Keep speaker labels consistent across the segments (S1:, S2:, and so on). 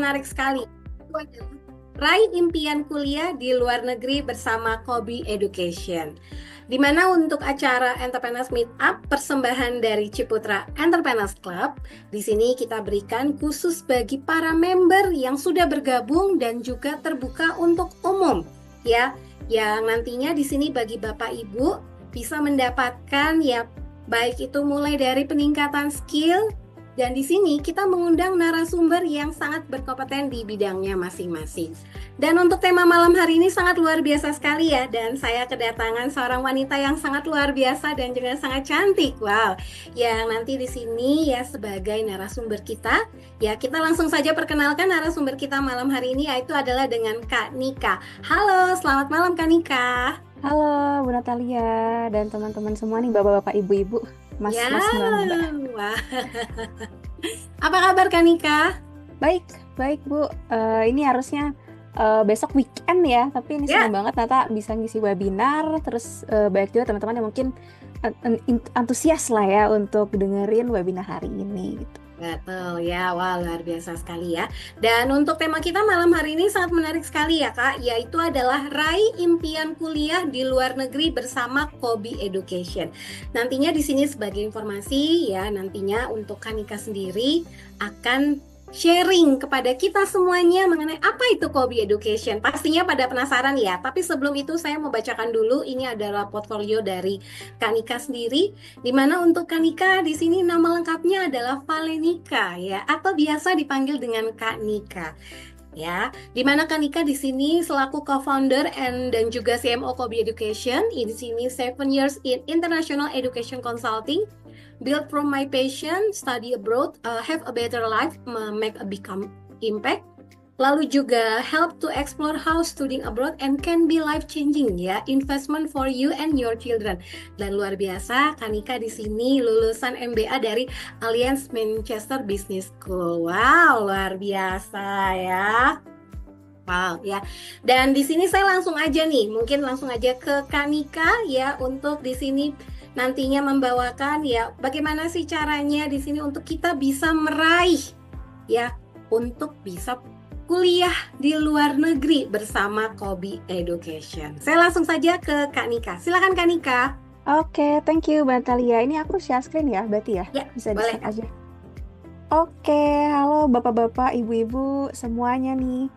S1: menarik sekali. Itu adalah Raih Impian Kuliah di Luar Negeri bersama Kobi Education. Di mana untuk acara Entrepreneurs Meetup persembahan dari Ciputra Entrepreneurs Club, di sini kita berikan khusus bagi para member yang sudah bergabung dan juga terbuka untuk umum, ya. Yang nantinya di sini bagi Bapak Ibu bisa mendapatkan ya baik itu mulai dari peningkatan skill, dan di sini kita mengundang narasumber yang sangat berkompeten di bidangnya masing-masing. Dan untuk tema malam hari ini sangat luar biasa sekali ya, dan saya kedatangan seorang wanita yang sangat luar biasa dan juga sangat cantik. Wow, yang nanti di sini ya sebagai narasumber kita. Ya, kita langsung saja perkenalkan narasumber kita malam hari ini, yaitu adalah dengan Kak Nika. Halo, selamat malam Kak Nika.
S2: Halo Bu Natalia dan teman-teman semua nih, bapak-bapak, ibu-ibu,
S1: Ya,
S2: mas-mas, mbak-mbak.
S1: wah. Apa kabar Kak Nika?
S2: Baik, baik Bu. Ini harusnya besok weekend ya, tapi ini senang
S1: Ya,
S2: banget Nata bisa ngisi webinar. Terus banyak juga teman-teman yang mungkin antusias lah ya untuk dengerin webinar hari ini gitu.
S1: betul ya, wah luar biasa sekali ya. Dan untuk tema kita malam hari ini sangat menarik sekali ya Kak, yaitu adalah Raih Impian Kuliah di Luar Negeri bersama Kobi Education. Nantinya di sini sebagai informasi ya, nantinya untuk Kanika sendiri akan sharing kepada kita semuanya mengenai apa itu Kobi Education. Pastinya pada penasaran ya, tapi sebelum itu saya mau bacakan dulu, ini adalah portfolio dari Kanika sendiri. Di mana untuk Kanika di sini nama lengkapnya adalah Valenika ya, atau biasa dipanggil dengan Kak Nika. Ya, di mana Kak Nika di sini selaku co-founder dan juga CMO Kobi Education. Di sini 7 years in international education consulting, build from my passion, study abroad, have a better life, make a big impact. Lalu juga help to explore how studying abroad and can be life changing ya, investment for you and your children. Dan luar biasa, Kanika di sini lulusan MBA dari Alliance Manchester Business School. Wow, luar biasa ya. Wow ya. Dan di sini saya langsung aja nih, mungkin langsung aja ke Kanika ya untuk di sini nantinya membawakan ya bagaimana sih caranya di sini untuk kita bisa meraih ya untuk bisa kuliah di luar negeri bersama Kobi Education. Saya langsung saja ke Kak Nika. Silakan Kak Nika.
S2: Oke, thank you Bu Natalia. Ini aku share screen ya, berarti ya?
S1: Ya,
S2: Bisa
S1: boleh.
S2: di-share aja. Oke, halo bapak-bapak, ibu-ibu semuanya nih.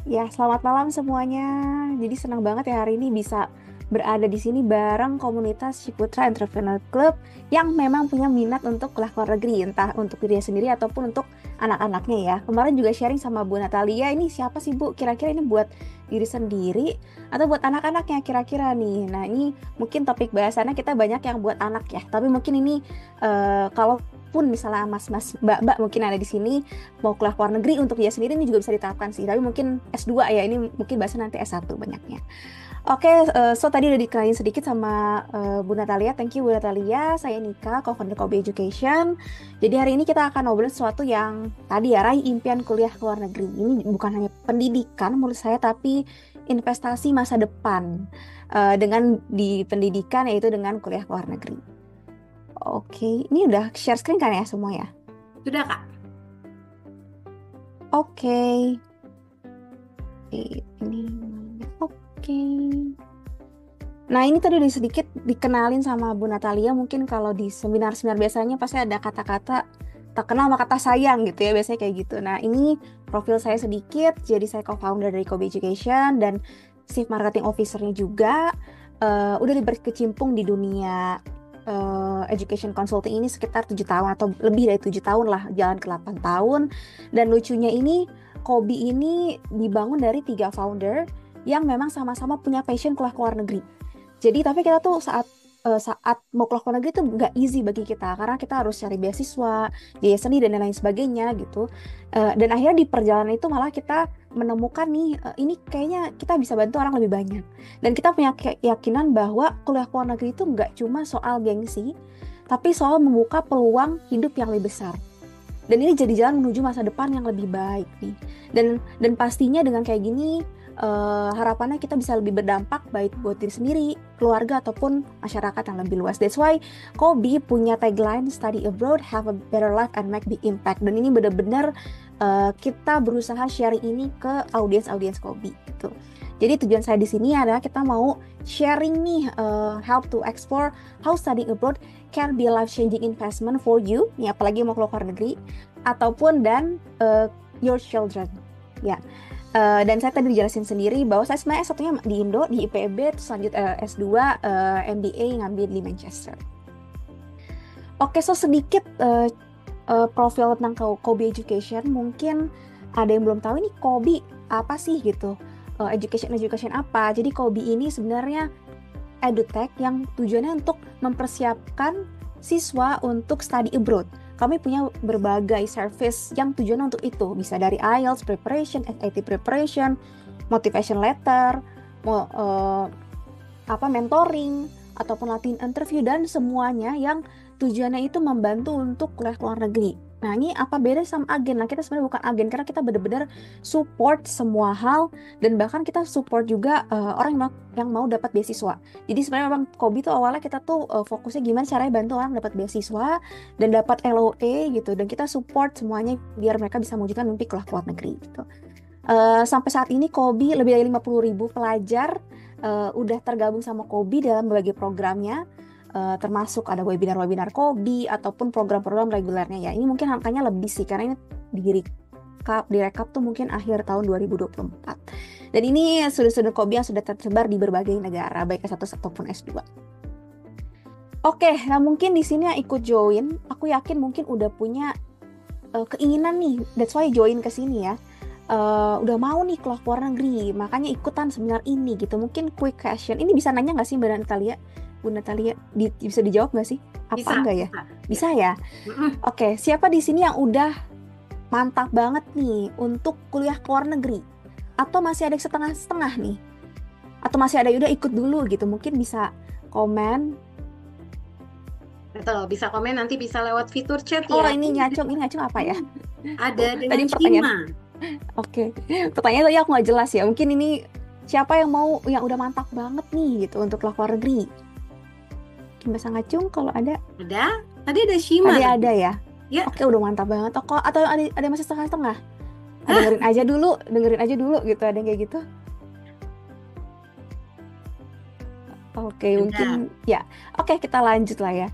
S2: Ya, selamat malam semuanya. Jadi senang banget ya hari ini bisa berada di sini bareng komunitas Ciputra Entrepreneur Club yang memang punya minat untuk kuliah ke luar negeri, entah untuk dirinya sendiri ataupun untuk anak-anaknya ya. Kemarin juga sharing sama Bu Natalia, ini siapa sih Bu? Kira-kira ini buat diri sendiri atau buat anak-anaknya kira-kira nih. Nah, ini mungkin topik bahasannya kita banyak yang buat anak ya, tapi mungkin ini kalaupun misalnya mas-mas, mbak-mbak mungkin ada di sini mau kuliah ke luar negeri untuk dia sendiri, ini juga bisa diterapkan sih. Tapi mungkin S2 ya, ini mungkin bahasa nanti S1 banyaknya. Oke, so tadi udah dikenalin sedikit sama Bu Natalia. Thank you Bu Natalia. Saya Nika, co-founder Kobe Education. Jadi hari ini kita akan ngobrolin sesuatu yang tadi ya, raih impian kuliah ke luar negeri. Ini bukan hanya pendidikan menurut saya, tapi investasi masa depan dengan di pendidikan, yaitu dengan kuliah ke luar negeri. Oke, ini udah share screen kan ya semua ya?
S1: Sudah Kak.
S2: Oke. Ini oke. Nah, ini tadi udah sedikit dikenalin sama Bu Natalia. Mungkin kalau di seminar-seminar biasanya pasti ada kata-kata tak kenal sama kata sayang gitu ya, biasanya kayak gitu. Nah, ini profil saya sedikit. Jadi saya co-founder dari Kobe Education dan Chief Marketing Officer-nya juga. Udah berkecimpung di dunia education consulting ini sekitar 7 tahun atau lebih dari 7 tahun lah, jalan ke 8 tahun. Dan lucunya ini, Kobe ini dibangun dari 3 founder yang memang sama-sama punya passion kuliah ke luar negeri. Jadi tapi kita tuh saat mau kuliah ke luar negeri tuh nggak easy bagi kita karena kita harus cari beasiswa, biaya seni dan lain sebagainya gitu. Dan akhirnya di perjalanan itu malah kita menemukan nih ini kayaknya kita bisa bantu orang lebih banyak. Dan kita punya keyakinan bahwa kuliah ke luar negeri itu nggak cuma soal gengsi, tapi soal membuka peluang hidup yang lebih besar. Dan ini jadi jalan menuju masa depan yang lebih baik nih. Dan pastinya dengan kayak gini harapannya kita bisa lebih berdampak baik buat diri sendiri, keluarga ataupun masyarakat yang lebih luas. That's why Kobe punya tagline study abroad, have a better life and make big impact. Dan ini benar-benar kita berusaha sharing ini ke audiens Kobi gitu. Jadi tujuan saya di sini adalah kita mau sharing nih, help to explore how studying abroad can be a life-changing investment for you, nih apalagi mau keluar negeri, ataupun your children. Ya, dan saya tadi dijelasin sendiri bahwa saya sebenarnya S1-nya di Indo, di IPB, terus lanjut S2, MBA ngambil di Manchester. Oke, so sedikit profil tentang Kobi Education. Mungkin ada yang belum tahu ini Kobi apa sih gitu. Education apa. Jadi Kobi ini sebenarnya edutech yang tujuannya untuk mempersiapkan siswa untuk study abroad. Kami punya berbagai service yang tujuannya untuk itu. Bisa dari IELTS preparation, SAT preparation, motivation letter, mentoring, ataupun latihan interview, dan semuanya yang tujuannya itu membantu untuk kuliah luar negeri. Nah, ini apa beda sama agen? Nah, kita sebenarnya bukan agen karena kita benar-benar support semua hal, dan bahkan kita support juga orang yang mau dapat beasiswa. Jadi sebenarnya memang Kobi tuh awalnya kita tuh fokusnya gimana caranya bantu orang dapat beasiswa dan dapat LOA gitu, dan kita support semuanya biar mereka bisa mewujudkan mimpi kuliah luar negeri gitu. Sampai saat ini Kobi lebih dari 50.000 pelajar udah tergabung sama Kobi dalam berbagai programnya. Termasuk ada webinar-webinar Kobi ataupun program-program regulernya ya. Ini mungkin angkanya lebih sih karena ini direkap tuh mungkin akhir tahun 2024. Dan ini student-student Kobi yang sudah tersebar di berbagai negara, baik S1 ataupun S2. Oke, nah mungkin di sini yang ikut join, aku yakin mungkin udah punya keinginan nih, that's why join ke sini ya. Udah mau nih keluar luar negeri, makanya ikutan seminar ini gitu. Mungkin quick question, ini bisa nanya nggak sih Mbak Natalia? Bu Natalia, bisa dijawab nggak sih? Apa enggak ya? Bisa ya? Oke, siapa di sini yang udah mantap banget nih untuk kuliah ke luar negeri? Atau masih ada setengah-setengah nih? Atau masih ada udah ikut dulu gitu? Mungkin bisa komen.
S1: Betul, bisa komen, nanti bisa lewat fitur chat ya.
S2: Oh, ini ngacung apa ya?
S1: Ada dengan Cima.
S2: Oke, pertanyaan tadi aku nggak jelas ya. Mungkin ini siapa yang udah mantap banget nih gitu untuk keluar negeri? Bahasa ngacung kalau ada.
S1: Ada? Tadi ada Shima.
S2: Tadi ada ya?
S1: Ya.
S2: Oke, udah mantap banget. Atau ada masih setengah-setengah? Dengerin aja dulu gitu, ada yang kayak gitu. Oke, mungkin ya. Oke, kita lanjut lah ya.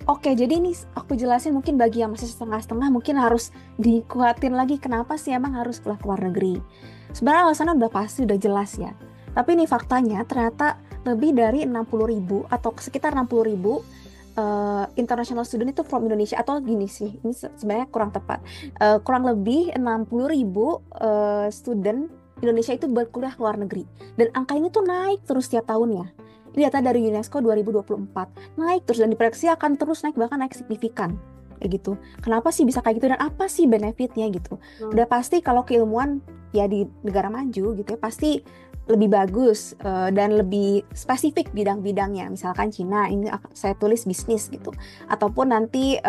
S2: Oke, jadi ini aku jelasin mungkin bagi yang masih setengah-setengah mungkin harus dikuatin lagi kenapa sih emang harus keluar negeri. Sebenarnya alasannya udah pasti, udah jelas ya. Tapi ini faktanya ternyata lebih dari 60.000 atau sekitar 60.000 international student itu from Indonesia, atau gini sih, ini sebenarnya kurang tepat. Kurang lebih 60.000 student Indonesia itu berkuliah luar negeri. Dan angka ini tuh naik terus tiap tahunnya. Ini data dari UNESCO 2024. Naik terus dan diprediksi akan terus naik, bahkan naik signifikan. Kayak gitu. Kenapa sih bisa kayak gitu dan apa sih benefitnya gitu? Udah pasti kalau keilmuan ya di negara maju gitu ya pasti lebih bagus dan lebih spesifik bidang-bidangnya. Misalkan Cina, ini saya tulis bisnis gitu. Ataupun nanti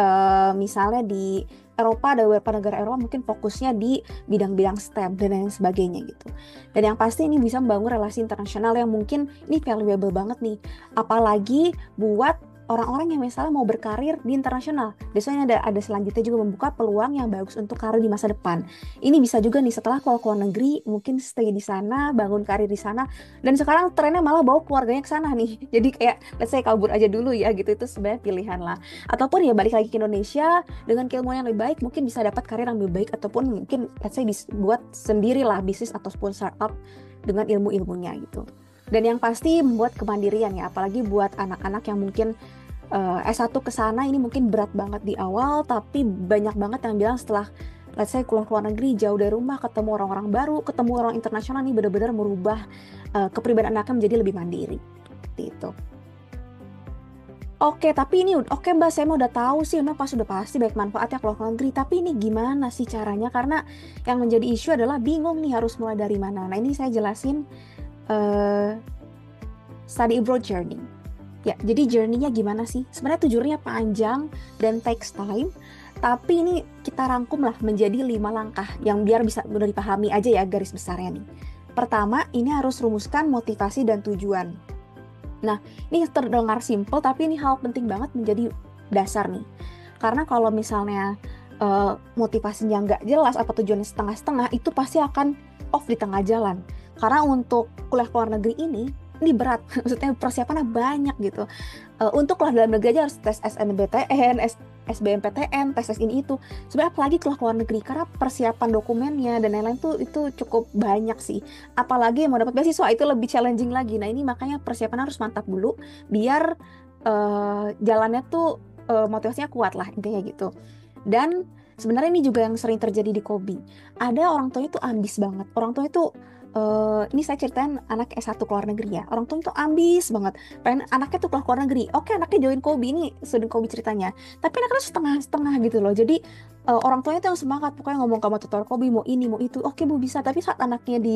S2: misalnya di Eropa, ada beberapa negara Eropa mungkin fokusnya di bidang-bidang STEM dan lain sebagainya gitu. Dan yang pasti ini bisa membangun relasi internasional yang mungkin ini valuable banget nih. Apalagi buat orang-orang yang misalnya mau berkarir di internasional. Biasanya ada selanjutnya juga membuka peluang yang bagus untuk karir di masa depan. Ini bisa juga nih setelah keluar negeri, mungkin stay di sana, bangun karir di sana. Dan sekarang trennya malah bawa keluarganya ke sana nih. Jadi kayak let's say kabur aja dulu ya gitu, itu sebenarnya pilihan lah. Ataupun ya balik lagi ke Indonesia dengan keilmuan yang lebih baik, mungkin bisa dapat karir yang lebih baik, ataupun mungkin let's say buat sendirilah bisnis ataupun startup dengan ilmu-ilmunya gitu. Dan yang pasti membuat kemandirian ya, apalagi buat anak-anak yang mungkin S1 ke sana ini mungkin berat banget di awal, tapi banyak banget yang bilang setelah let's say keluar negeri, jauh dari rumah, ketemu orang-orang baru, ketemu orang internasional, ini benar-benar merubah kepribadian anaknya menjadi lebih mandiri. Seperti itu. Oke, tapi ini oke Mbak, saya mau udah tahu sih, udah pasti baik manfaatnya keluar negeri, tapi ini gimana sih caranya? Karena yang menjadi isu adalah bingung nih harus mulai dari mana. Nah, ini saya jelasin study abroad journey. Ya, jadi journey-nya gimana sih? Sebenarnya tujuannya panjang dan takes time, tapi ini kita rangkum lah menjadi 5 langkah yang biar bisa mudah dipahami aja ya garis besarnya nih. Pertama, ini harus rumuskan motivasi dan tujuan. Nah, ini terdengar simple, tapi ini hal penting banget menjadi dasar nih. Karena kalau misalnya motivasinya nggak jelas atau tujuannya setengah-setengah, itu pasti akan off di tengah jalan. Karena untuk kuliah ke luar negeri ini berat, maksudnya persiapannya banyak gitu. Untuk keluar dalam negeri aja harus tes SNMPTN, SBMPTN, tes ini itu. Sebenarnya apalagi keluar ke luar negeri, karena persiapan dokumennya dan lain-lain tuh itu cukup banyak sih. Apalagi yang mau dapat beasiswa itu lebih challenging lagi. Nah ini makanya persiapan harus mantap dulu, biar jalannya tuh motivasinya kuat lah intinya gitu. Dan sebenarnya ini juga yang sering terjadi di Kobi. Ada orang tuanya tuh ambis banget. Orang tuanya tuh ini saya ceritain anak S1 ke luar negeri ya. Orang tuanya tuh ambis banget. Pengen anaknya tuh keluar ke luar negeri. Oke, anaknya join Kobi, ini student Kobi ceritanya. Tapi anaknya tuh setengah-setengah gitu loh. Jadi orang tuanya tuh yang semangat, pokoknya ngomong sama tutor Kobi mau ini mau itu. Oke Bu bisa. Tapi saat anaknya di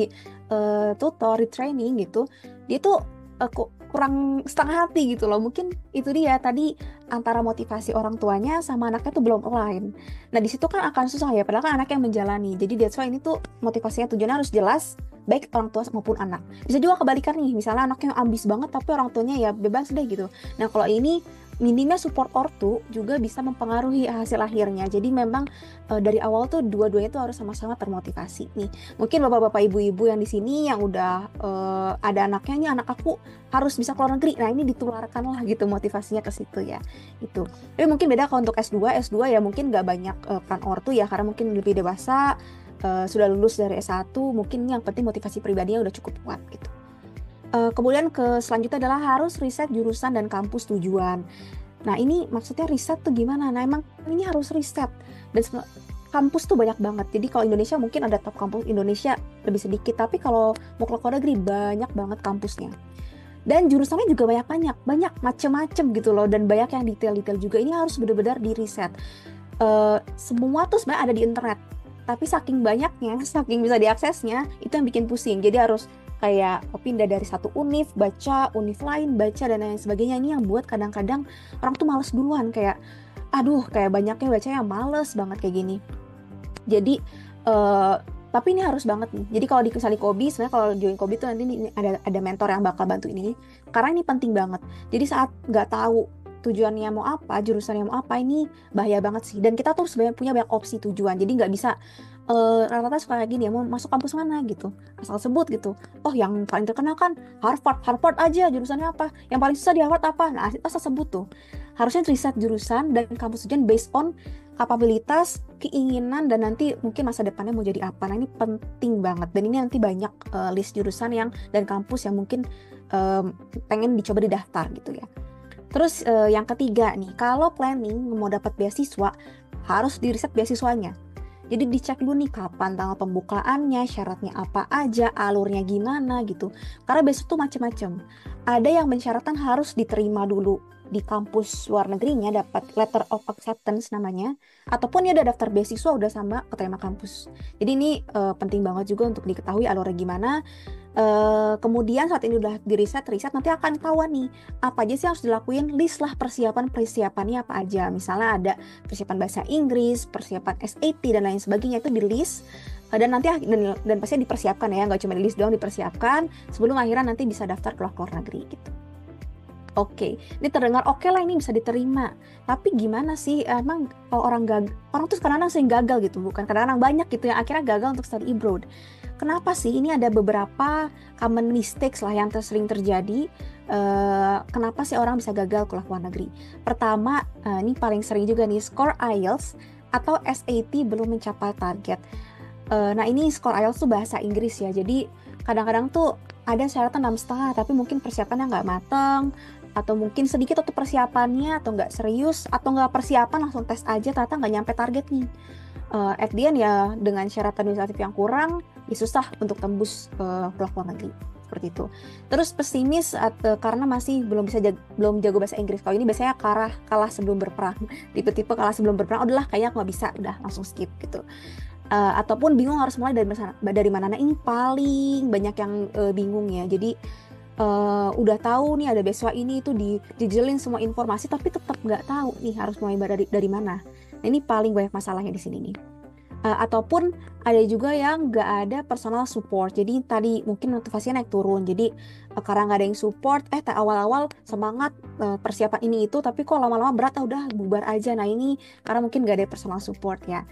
S2: tutor, di training gitu, dia tuh kok kurang setengah hati gitu loh. Mungkin itu dia tadi, antara motivasi orang tuanya sama anaknya tuh belum align. Nah di situ kan akan susah ya, padahal kan anak yang menjalani. Jadi that's why ini tuh motivasinya, tujuannya harus jelas, baik orang tua maupun anak. Bisa juga kebalikan nih, misalnya anaknya ambis banget tapi orang tuanya ya bebas deh gitu. Nah kalau ini minimnya support ortu juga bisa mempengaruhi hasil akhirnya. Jadi memang dari awal tuh dua-duanya tuh harus sama-sama termotivasi nih. Mungkin bapak-bapak ibu-ibu yang di sini yang udah ada anaknya, nih anak aku harus bisa keluar negeri. Nah ini ditularkan lah gitu motivasinya ke situ ya. Itu. Tapi mungkin beda kalau untuk S2 ya mungkin nggak banyak peran ortu ya, karena mungkin lebih dewasa, sudah lulus dari S1, mungkin yang penting motivasi pribadinya udah cukup kuat gitu. Kemudian selanjutnya adalah harus riset jurusan dan kampus tujuan. Nah ini maksudnya riset tuh gimana? Nah emang ini harus riset, dan kampus tuh banyak banget. Jadi kalau Indonesia mungkin ada top kampus Indonesia lebih sedikit, tapi kalau mau ke luar negeri banyak banget kampusnya. Dan jurusannya juga banyak macem-macem gitu loh, dan banyak yang detail-detail juga. Ini harus benar-benar di riset. Semua tuh sebenarnya ada di internet, tapi saking banyaknya, saking bisa diaksesnya, itu yang bikin pusing. Jadi harus kayak pindah dari satu univ, baca univ lain, baca dan lain sebagainya. Ini yang buat kadang-kadang orang tuh males duluan, kayak aduh kayak banyaknya bacanya, males banget kayak gini. Jadi tapi ini harus banget nih. Jadi kalau di misalnya Kobi, sebenarnya kalau join Kobi tuh nanti ada mentor yang bakal bantu ini, karena ini penting banget. Jadi saat nggak tahu tujuannya mau apa, jurusannya mau apa, ini bahaya banget sih. Dan kita tuh sebenarnya punya banyak opsi tujuan, jadi nggak bisa rata-rata suka kayak gini ya, mau masuk kampus mana gitu, asal sebut gitu. Oh yang paling terkenal kan Harvard aja, jurusannya apa, yang paling susah di Harvard apa, nah asal sebut tuh. Harusnya riset jurusan dan kampus tujuan based on kapabilitas, keinginan, dan nanti mungkin masa depannya mau jadi apa. Nah ini penting banget, dan ini nanti banyak list jurusan dan kampus yang mungkin pengen dicoba didaftar gitu ya. Terus yang ketiga nih, kalau planning mau dapat beasiswa, harus diriset beasiswanya. Jadi dicek dulu nih kapan tanggal pembukaannya, syaratnya apa aja, alurnya gimana gitu. Karena beasiswa tuh macam-macam. Ada yang mensyaratkan harus diterima dulu di kampus luar negerinya, dapat letter of acceptance namanya, ataupun ya udah daftar beasiswa udah sama keterima kampus. Jadi ini penting banget juga untuk diketahui alurnya gimana. Kemudian saat ini udah riset nanti akan ketahuan nih apa aja sih harus dilakuin, list lah persiapannya apa aja. Misalnya ada persiapan bahasa Inggris, persiapan SAT dan lain sebagainya, itu di list dan nanti dan pasti dipersiapkan ya, nggak cuma di list doang, dipersiapkan sebelum akhirnya nanti bisa daftar ke luar negeri gitu. Oke, ini terdengar oke lah, ini bisa diterima. Tapi gimana sih, emang kalau orang tuh kadang-kadang sering gagal gitu, bukan kadang-kadang banyak gitu yang akhirnya gagal untuk study abroad. Kenapa sih? Ini ada beberapa common mistakes lah yang sering terjadi. Kenapa sih orang bisa gagal ke luar negeri? Pertama, ini paling sering juga nih, skor IELTS atau SAT belum mencapai target. Nah ini skor IELTS tuh bahasa Inggris ya, jadi kadang-kadang tuh ada syaratan 6,5, tapi mungkin persiapannya nggak mateng, atau mungkin sedikit untuk persiapannya, atau nggak serius, atau nggak persiapan langsung tes aja, ternyata nggak nyampe target nih. At the end ya, dengan syarat administratif yang kurang, ya susah untuk tembus ke luar negeri seperti itu. Terus pesimis karena masih belum jago bahasa Inggris. Kalau ini biasanya kalah sebelum berperang, tipe-tipe kalah sebelum berperang, udahlah kayaknya nggak bisa, udah langsung skip gitu. Ataupun bingung harus mulai dari mana. Nah ini paling banyak yang bingung ya. Jadi udah tahu nih ada beasiswa ini, itu dijejelin semua informasi, tapi tetap nggak tahu nih harus mulai dari mana. Nah ini paling banyak masalahnya di sini nih. Ataupun ada juga yang nggak ada personal support. Jadi tadi mungkin motivasinya naik turun. Jadi karena nggak ada yang support, awal-awal semangat persiapan ini itu, tapi kok lama-lama berat, udah bubar aja. Nah ini karena mungkin nggak ada personal support ya.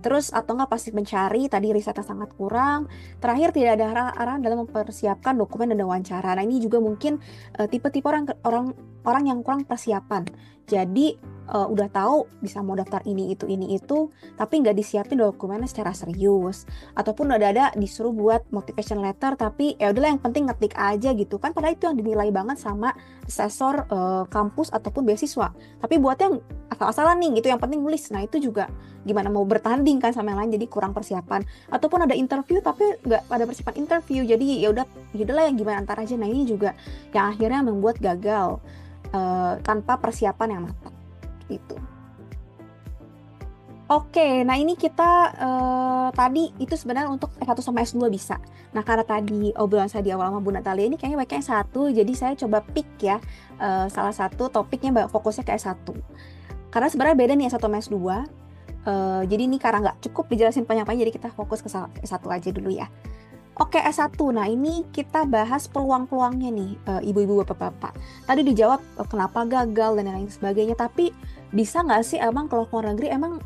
S2: Terus atau nggak pasti mencari, tadi risetnya sangat kurang. Terakhir tidak ada arahan dalam mempersiapkan dokumen dan wawancara. Nah ini juga mungkin tipe-tipe orang orang orang yang kurang persiapan. Jadi udah tahu bisa mau daftar ini itu, tapi nggak disiapin dokumennya secara serius, ataupun udah ada disuruh buat motivation letter, tapi ya udahlah yang penting ngetik aja gitu kan, padahal itu yang dinilai banget sama asesor kampus ataupun beasiswa, tapi buatnya asal-asalan nih gitu, yang penting nulis. Nah itu juga gimana mau bertanding kan sama yang lain, jadi kurang persiapan. Ataupun ada interview tapi nggak ada persiapan interview, jadi ya udahlah yang gimana antar aja. Nah ini juga yang akhirnya membuat gagal tanpa persiapan yang matang gitu. Oke, nah ini kita tadi itu sebenarnya untuk S1 sama S2 bisa. Nah karena tadi obrolan saya di awal sama Bu Natalia ini kayaknya baiknya S1, jadi saya coba pick ya salah satu topiknya fokusnya ke S1. Karena sebenarnya beda nih S1 sama S2. Jadi ini karena nggak cukup dijelasin panjang-panjang, jadi kita fokus ke S1 aja dulu ya. Oke, S1. Nah, ini kita bahas peluang-peluangnya nih, ibu-ibu, bapak-bapak. Tadi dijawab kenapa gagal dan lain sebagainya, tapi bisa nggak sih emang kalau keluar negeri emang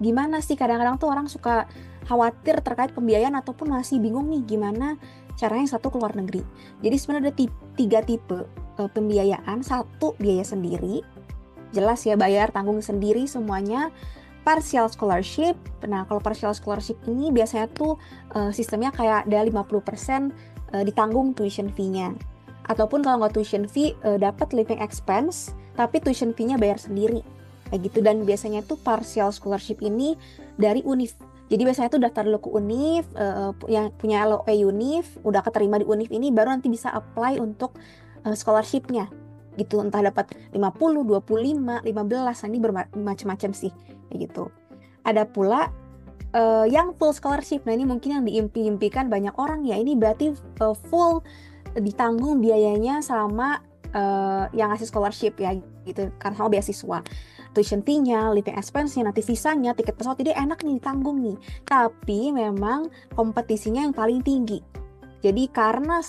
S2: gimana sih? Kadang-kadang tuh orang suka khawatir terkait pembiayaan ataupun masih bingung nih gimana caranya satu keluar negeri. Jadi sebenarnya ada tiga tipe pembiayaan. Satu, biaya sendiri. Jelas ya, bayar tanggung sendiri semuanya. Partial scholarship. Nah, kalau partial scholarship ini biasanya tuh sistemnya kayak ada 50% ditanggung tuition fee-nya. Ataupun kalau nggak tuition fee, dapat living expense, tapi tuition fee-nya bayar sendiri. Kayak gitu. Dan biasanya tuh partial scholarship ini dari UNIF. Jadi biasanya tuh daftar dulu ke UNIF, yang punya LOE UNIF, udah keterima di UNIF ini, baru nanti bisa apply untuk scholarship-nya. Gitu, entah dapat 50, 25, 15, ini bermacam-macam sih kayak gitu. Ada pula yang full scholarship. Nah ini mungkin yang diimpi-impikan banyak orang ya, ini berarti full ditanggung biayanya sama yang ngasih scholarship ya gitu, karena sama beasiswa, tuition fee-nya, living expense-nya, nanti sisanya tiket pesawat, jadi enak nih ditanggung nih. Tapi memang kompetisinya yang paling tinggi. Jadi karena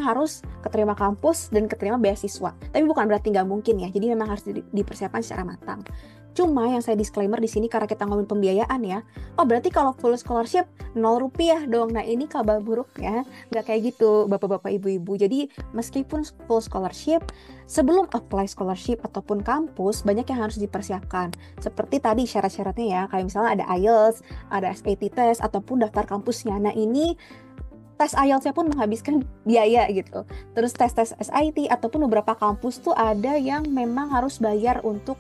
S2: harus keterima kampus dan keterima beasiswa. Tapi bukan berarti nggak mungkin ya. Jadi memang harus dipersiapkan secara matang. Cuma yang saya disclaimer di sini karena kita ngomongin pembiayaan ya. Oh berarti kalau full scholarship 0 rupiah dong. Nah ini kabar buruknya nggak kayak gitu bapak-bapak ibu-ibu. Jadi meskipun full scholarship, sebelum apply scholarship ataupun kampus banyak yang harus dipersiapkan. Seperti tadi syarat-syaratnya ya. Kayak misalnya ada IELTS, ada SAT test ataupun daftar kampusnya. Nah ini tes IELTS-nya pun menghabiskan biaya gitu. Terus tes-tes SIT ataupun beberapa kampus tuh ada yang memang harus bayar untuk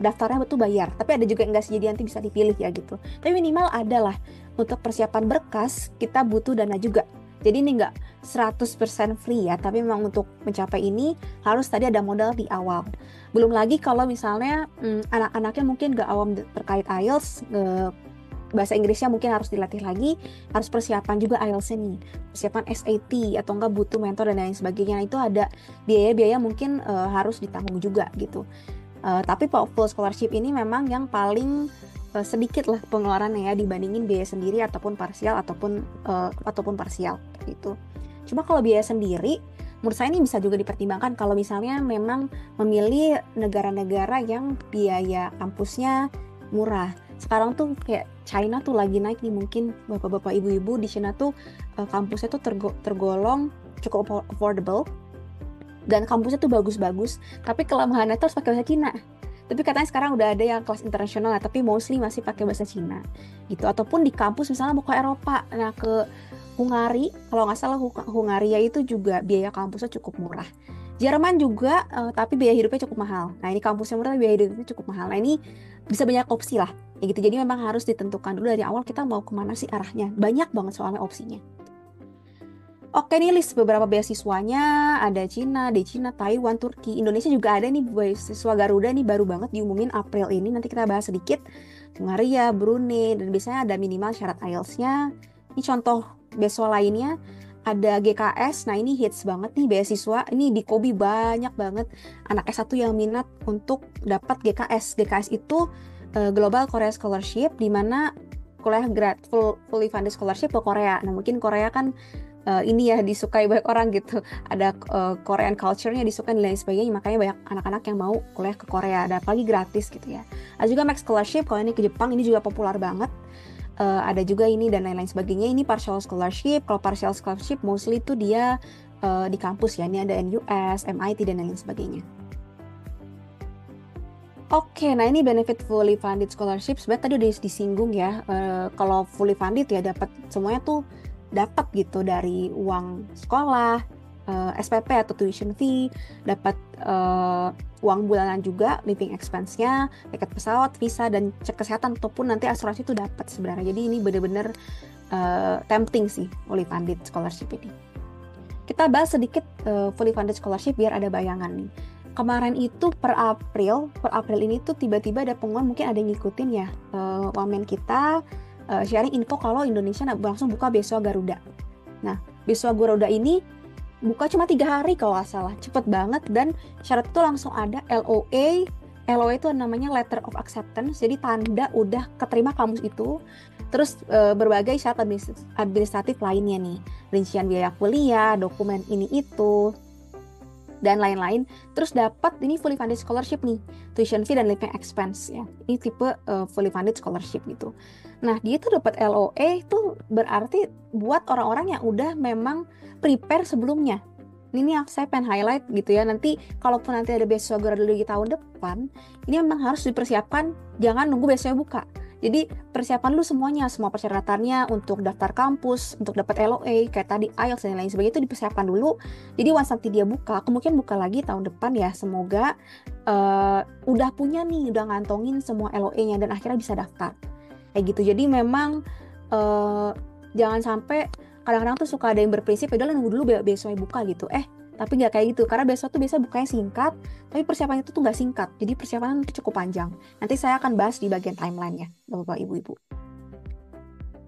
S2: daftarnya betul bayar. Tapi ada juga yang nggak sih, jadi nanti bisa dipilih ya gitu. Tapi minimal adalah untuk persiapan berkas kita butuh dana juga. Jadi ini nggak 100% free ya, tapi memang untuk mencapai ini harus tadi ada modal di awal. Belum lagi kalau misalnya anak-anaknya mungkin nggak awam terkait IELTS, bahasa Inggrisnya mungkin harus dilatih lagi, harus persiapan juga IELTS-nya nih, persiapan SAT atau enggak butuh mentor dan lain sebagainya. Itu ada biaya-biaya mungkin harus ditanggung juga gitu. Tapi full scholarship ini memang yang paling sedikit lah pengeluarannya ya dibandingin biaya sendiri ataupun parsial ataupun parsial gitu. Cuma kalau biaya sendiri, menurut saya ini bisa juga dipertimbangkan kalau misalnya memang memilih negara-negara yang biaya kampusnya murah. Sekarang tuh kayak China tuh lagi naik nih, mungkin bapak-bapak ibu-ibu di China tuh kampusnya tuh tergolong cukup affordable dan kampusnya tuh bagus-bagus, tapi kelemahannya tuh harus pakai bahasa Cina. Tapi katanya sekarang udah ada yang kelas internasional, tapi mostly masih pakai bahasa Cina gitu. Ataupun di kampus misalnya mau ke Eropa, nah ke Hungari, kalau nggak salah Hungaria itu juga biaya kampusnya cukup murah. Jerman juga, tapi biaya hidupnya cukup mahal. Nah ini kampusnya murah, biaya hidupnya cukup mahal. Nah ini bisa banyak opsi lah, ya gitu. Jadi memang harus ditentukan dulu dari awal kita mau kemana sih arahnya. Banyak banget soalnya opsinya. Oke, nih list beberapa beasiswanya, ada Cina, Taiwan, Turki, Indonesia juga ada nih beasiswa Garuda nih, baru banget diumumin April ini, nanti kita bahas sedikit. Hungaria, Brunei, dan biasanya ada minimal syarat IELTS-nya. Ini contoh beasiswa lainnya, ada GKS, nah ini hits banget nih beasiswa, ini di Kobi banyak banget anak S1 yang minat untuk dapat GKS. GKS itu Global Korea Scholarship, di mana kuliah fully funded scholarship ke Korea. Nah, mungkin Korea kan ini ya disukai banyak orang gitu. Ada Korean culture-nya disukai dan lain sebagainya, makanya banyak anak-anak yang mau kuliah ke Korea, dan apalagi gratis gitu ya. Ada juga Max Scholarship, kalau ini ke Jepang, ini juga populer banget. Ada juga ini dan lain-lain sebagainya. Ini partial scholarship. Kalau partial scholarship mostly itu dia di kampus ya. Ini ada NUS, MIT dan lain sebagainya. Oke, nah ini benefit fully funded scholarship. Sebenarnya tadi udah disinggung ya. Kalau fully funded ya dapat semuanya tuh dapat gitu, dari uang sekolah, SPP atau tuition fee, dapat uang bulanan juga, living expense-nya, tiket pesawat, visa, dan cek kesehatan ataupun nanti asuransi itu dapat sebenarnya. Jadi ini benar-benar tempting sih fully funded scholarship ini. Kita bahas sedikit fully funded scholarship biar ada bayangan nih. Kemarin itu per April ini tuh tiba-tiba ada pengumuman, mungkin ada yang ngikutin ya, wamen kita sharing info kalau Indonesia langsung buka beasiswa Garuda. Nah, beasiswa Garuda ini buka cuma 3 hari kalau nggak salah, cepet banget, dan syarat itu langsung ada LOA. LOA itu namanya Letter of Acceptance, jadi tanda udah keterima kampus itu. Terus berbagai syarat administratif lainnya nih, rincian biaya kuliah, dokumen ini itu, dan lain-lain. Terus dapat ini fully funded scholarship nih, tuition fee dan living expense ya. Ini tipe fully funded scholarship gitu. Nah, dia tuh dapat LOA itu berarti buat orang-orang yang udah memang prepare sebelumnya. Ini yang saya pengen highlight gitu ya. Nanti kalaupun nanti ada beasiswa Garuda di tahun depan, ini memang harus dipersiapkan, jangan nunggu beasiswa buka. Jadi persiapan dulu semuanya, semua persyaratannya untuk daftar kampus, untuk dapat LOA, kayak tadi IELTS dan lain sebagainya itu dipersiapkan dulu. Jadi once nanti dia buka, kemungkinan buka lagi tahun depan ya, semoga udah punya nih, udah ngantongin semua LOA-nya dan akhirnya bisa daftar. Kayak gitu. Jadi memang jangan sampai, kadang-kadang tuh suka ada yang berprinsip, ya udah nunggu dulu beasiswa buka gitu. Tapi nggak kayak gitu, karena beasiswa tuh biasa bukanya singkat, tapi persiapan itu tuh nggak singkat, jadi persiapan itu cukup panjang. Nanti saya akan bahas di bagian timeline-nya, Bapak Ibu-Ibu.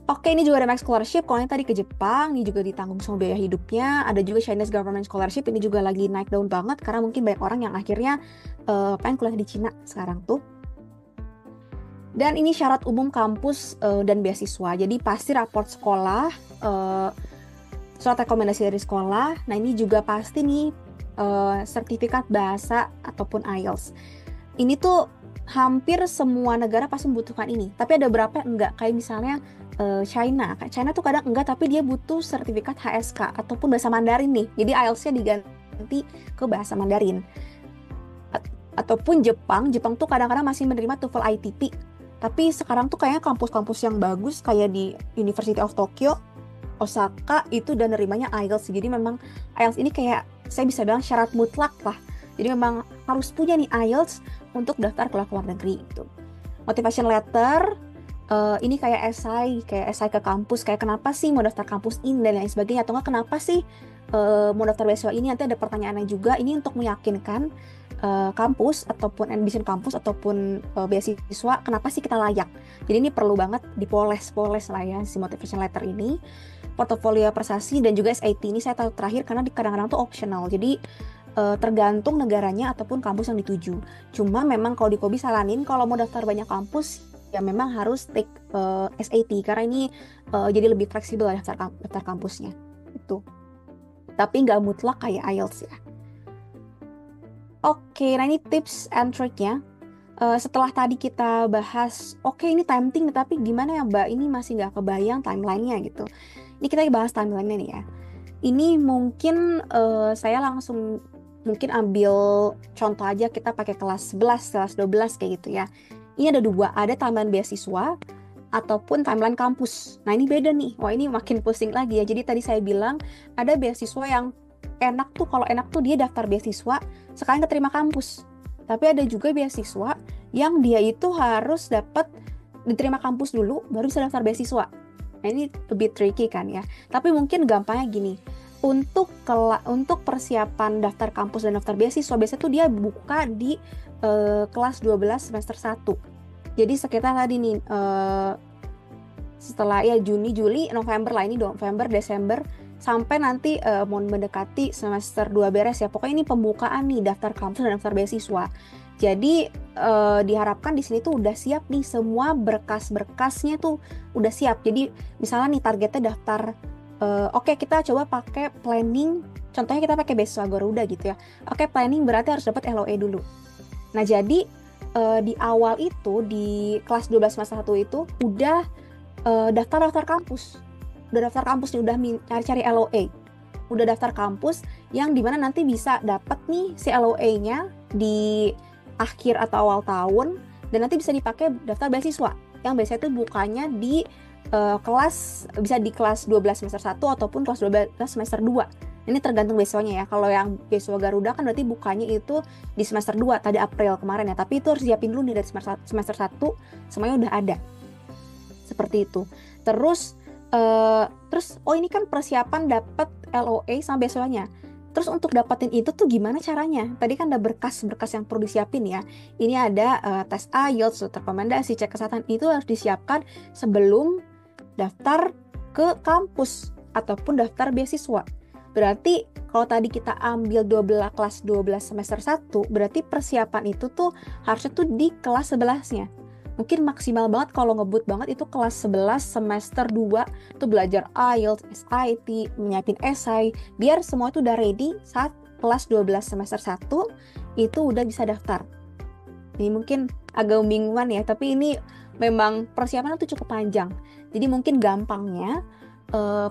S2: Oke, ini juga ada Max Scholarship, kalau yang tadi ke Jepang, ini juga ditanggung semua biaya hidupnya. Ada juga Chinese Government Scholarship, ini juga lagi naik daun banget, karena mungkin banyak orang yang akhirnya pengen kuliah di Cina sekarang tuh. Dan ini syarat umum kampus dan beasiswa, jadi pasti raport sekolah, surat rekomendasi dari sekolah. Nah, ini juga pasti nih sertifikat bahasa ataupun IELTS. Ini tuh hampir semua negara pasti membutuhkan ini. Tapi ada beberapa yang enggak, kayak misalnya China. China tuh kadang enggak, tapi dia butuh sertifikat HSK ataupun bahasa Mandarin nih. Jadi IELTS-nya diganti ke bahasa Mandarin. Ataupun Jepang tuh kadang-kadang masih menerima TOEFL ITP. Tapi sekarang tuh kayaknya kampus-kampus yang bagus kayak di University of Tokyo, Osaka itu udah nerimanya IELTS. Jadi memang IELTS ini kayak saya bisa bilang syarat mutlak lah. Jadi memang harus punya nih IELTS untuk daftar ke luar negeri gitu. Motivation letter ini kayak esai ke kampus, kayak kenapa sih mau daftar kampus ini dan lain sebagainya, atau enggak kenapa sih mau daftar beasiswa ini. Nanti ada pertanyaannya juga, ini untuk meyakinkan kampus ataupun ambition kampus ataupun beasiswa, kenapa sih kita layak. Jadi ini perlu banget dipoles lah ya si motivation letter ini. Portofolio prestasi dan juga SAT ini saya tahu terakhir karena kadang-kadang tuh optional. Jadi tergantung negaranya ataupun kampus yang dituju. Cuma memang kalau di Kobi saranin kalau mau daftar banyak kampus ya memang harus take SAT karena ini jadi lebih fleksibel daftar kampusnya itu. Tapi nggak mutlak kayak IELTS ya. Oke, nah ini tips and trick-nya. Setelah tadi kita bahas, oke ini tempting, tapi gimana ya Mbak? Ini masih nggak kebayang timeline-nya gitu. Ini kita bahas timeline-nya nih ya. Ini mungkin saya langsung mungkin ambil contoh aja, kita pakai kelas 11, kelas 12 kayak gitu ya. Ini ada 2, ada timeline beasiswa ataupun timeline kampus. Nah ini beda nih, wah ini makin pusing lagi ya. Jadi tadi saya bilang ada beasiswa yang enak tuh, kalau enak tuh dia daftar beasiswa sekarang keterima kampus. Tapi ada juga beasiswa yang dia itu harus diterima kampus dulu baru bisa daftar beasiswa. Nah ini lebih tricky kan ya. Tapi mungkin gampangnya gini, untuk persiapan daftar kampus dan daftar beasiswa biasanya tuh dia buka di kelas 12 semester 1. Jadi sekitar tadi nih setelah ya Juni, Juli, November lah, ini November, Desember sampai nanti mau mendekati semester 2 beres ya. Pokoknya ini pembukaan nih daftar kampus dan daftar beasiswa. Jadi diharapkan di sini tuh udah siap nih semua berkas-berkasnya tuh udah siap. Jadi misalnya nih targetnya daftar, oke kita coba pakai planning. Contohnya kita pakai beasiswa Garuda gitu ya. Oke, planning berarti harus dapat LOE dulu. Nah jadi di awal itu di kelas 12 semester 1 itu udah daftar kampus. Udah daftar kampus nih, udah cari-cari LOE. Udah daftar kampus yang dimana nanti bisa dapat nih si LOE-nya di akhir atau awal tahun, dan nanti bisa dipakai daftar beasiswa. Yang biasanya itu bukannya di kelas, bisa di kelas 12 semester 1 ataupun kelas 12 semester 2. Ini tergantung beasiswanya ya. Kalau yang beasiswa Garuda kan berarti bukannya itu di semester 2 tadi April kemarin ya. Tapi itu harus siapin dulu nih dari semester 1 semuanya udah ada. Seperti itu. Terus ini kan persiapan dapat LOE sama beasiswanya. Terus untuk dapetin itu tuh gimana caranya? Tadi kan ada berkas-berkas yang perlu disiapin ya. Ini ada tes IELTS, surat rekomendasi, cek kesehatan, itu harus disiapkan sebelum daftar ke kampus ataupun daftar beasiswa. Berarti kalau tadi kita ambil kelas 12 semester 1, berarti persiapan itu tuh harusnya tuh di kelas 11-nya. Mungkin maksimal banget kalau ngebut banget itu kelas 11 semester 2 tuh belajar IELTS, SIT, menyiapin esai, biar semua itu udah ready saat kelas 12 semester 1 itu udah bisa daftar. Ini mungkin agak membingungkan ya, tapi ini memang persiapan itu cukup panjang. Jadi mungkin gampangnya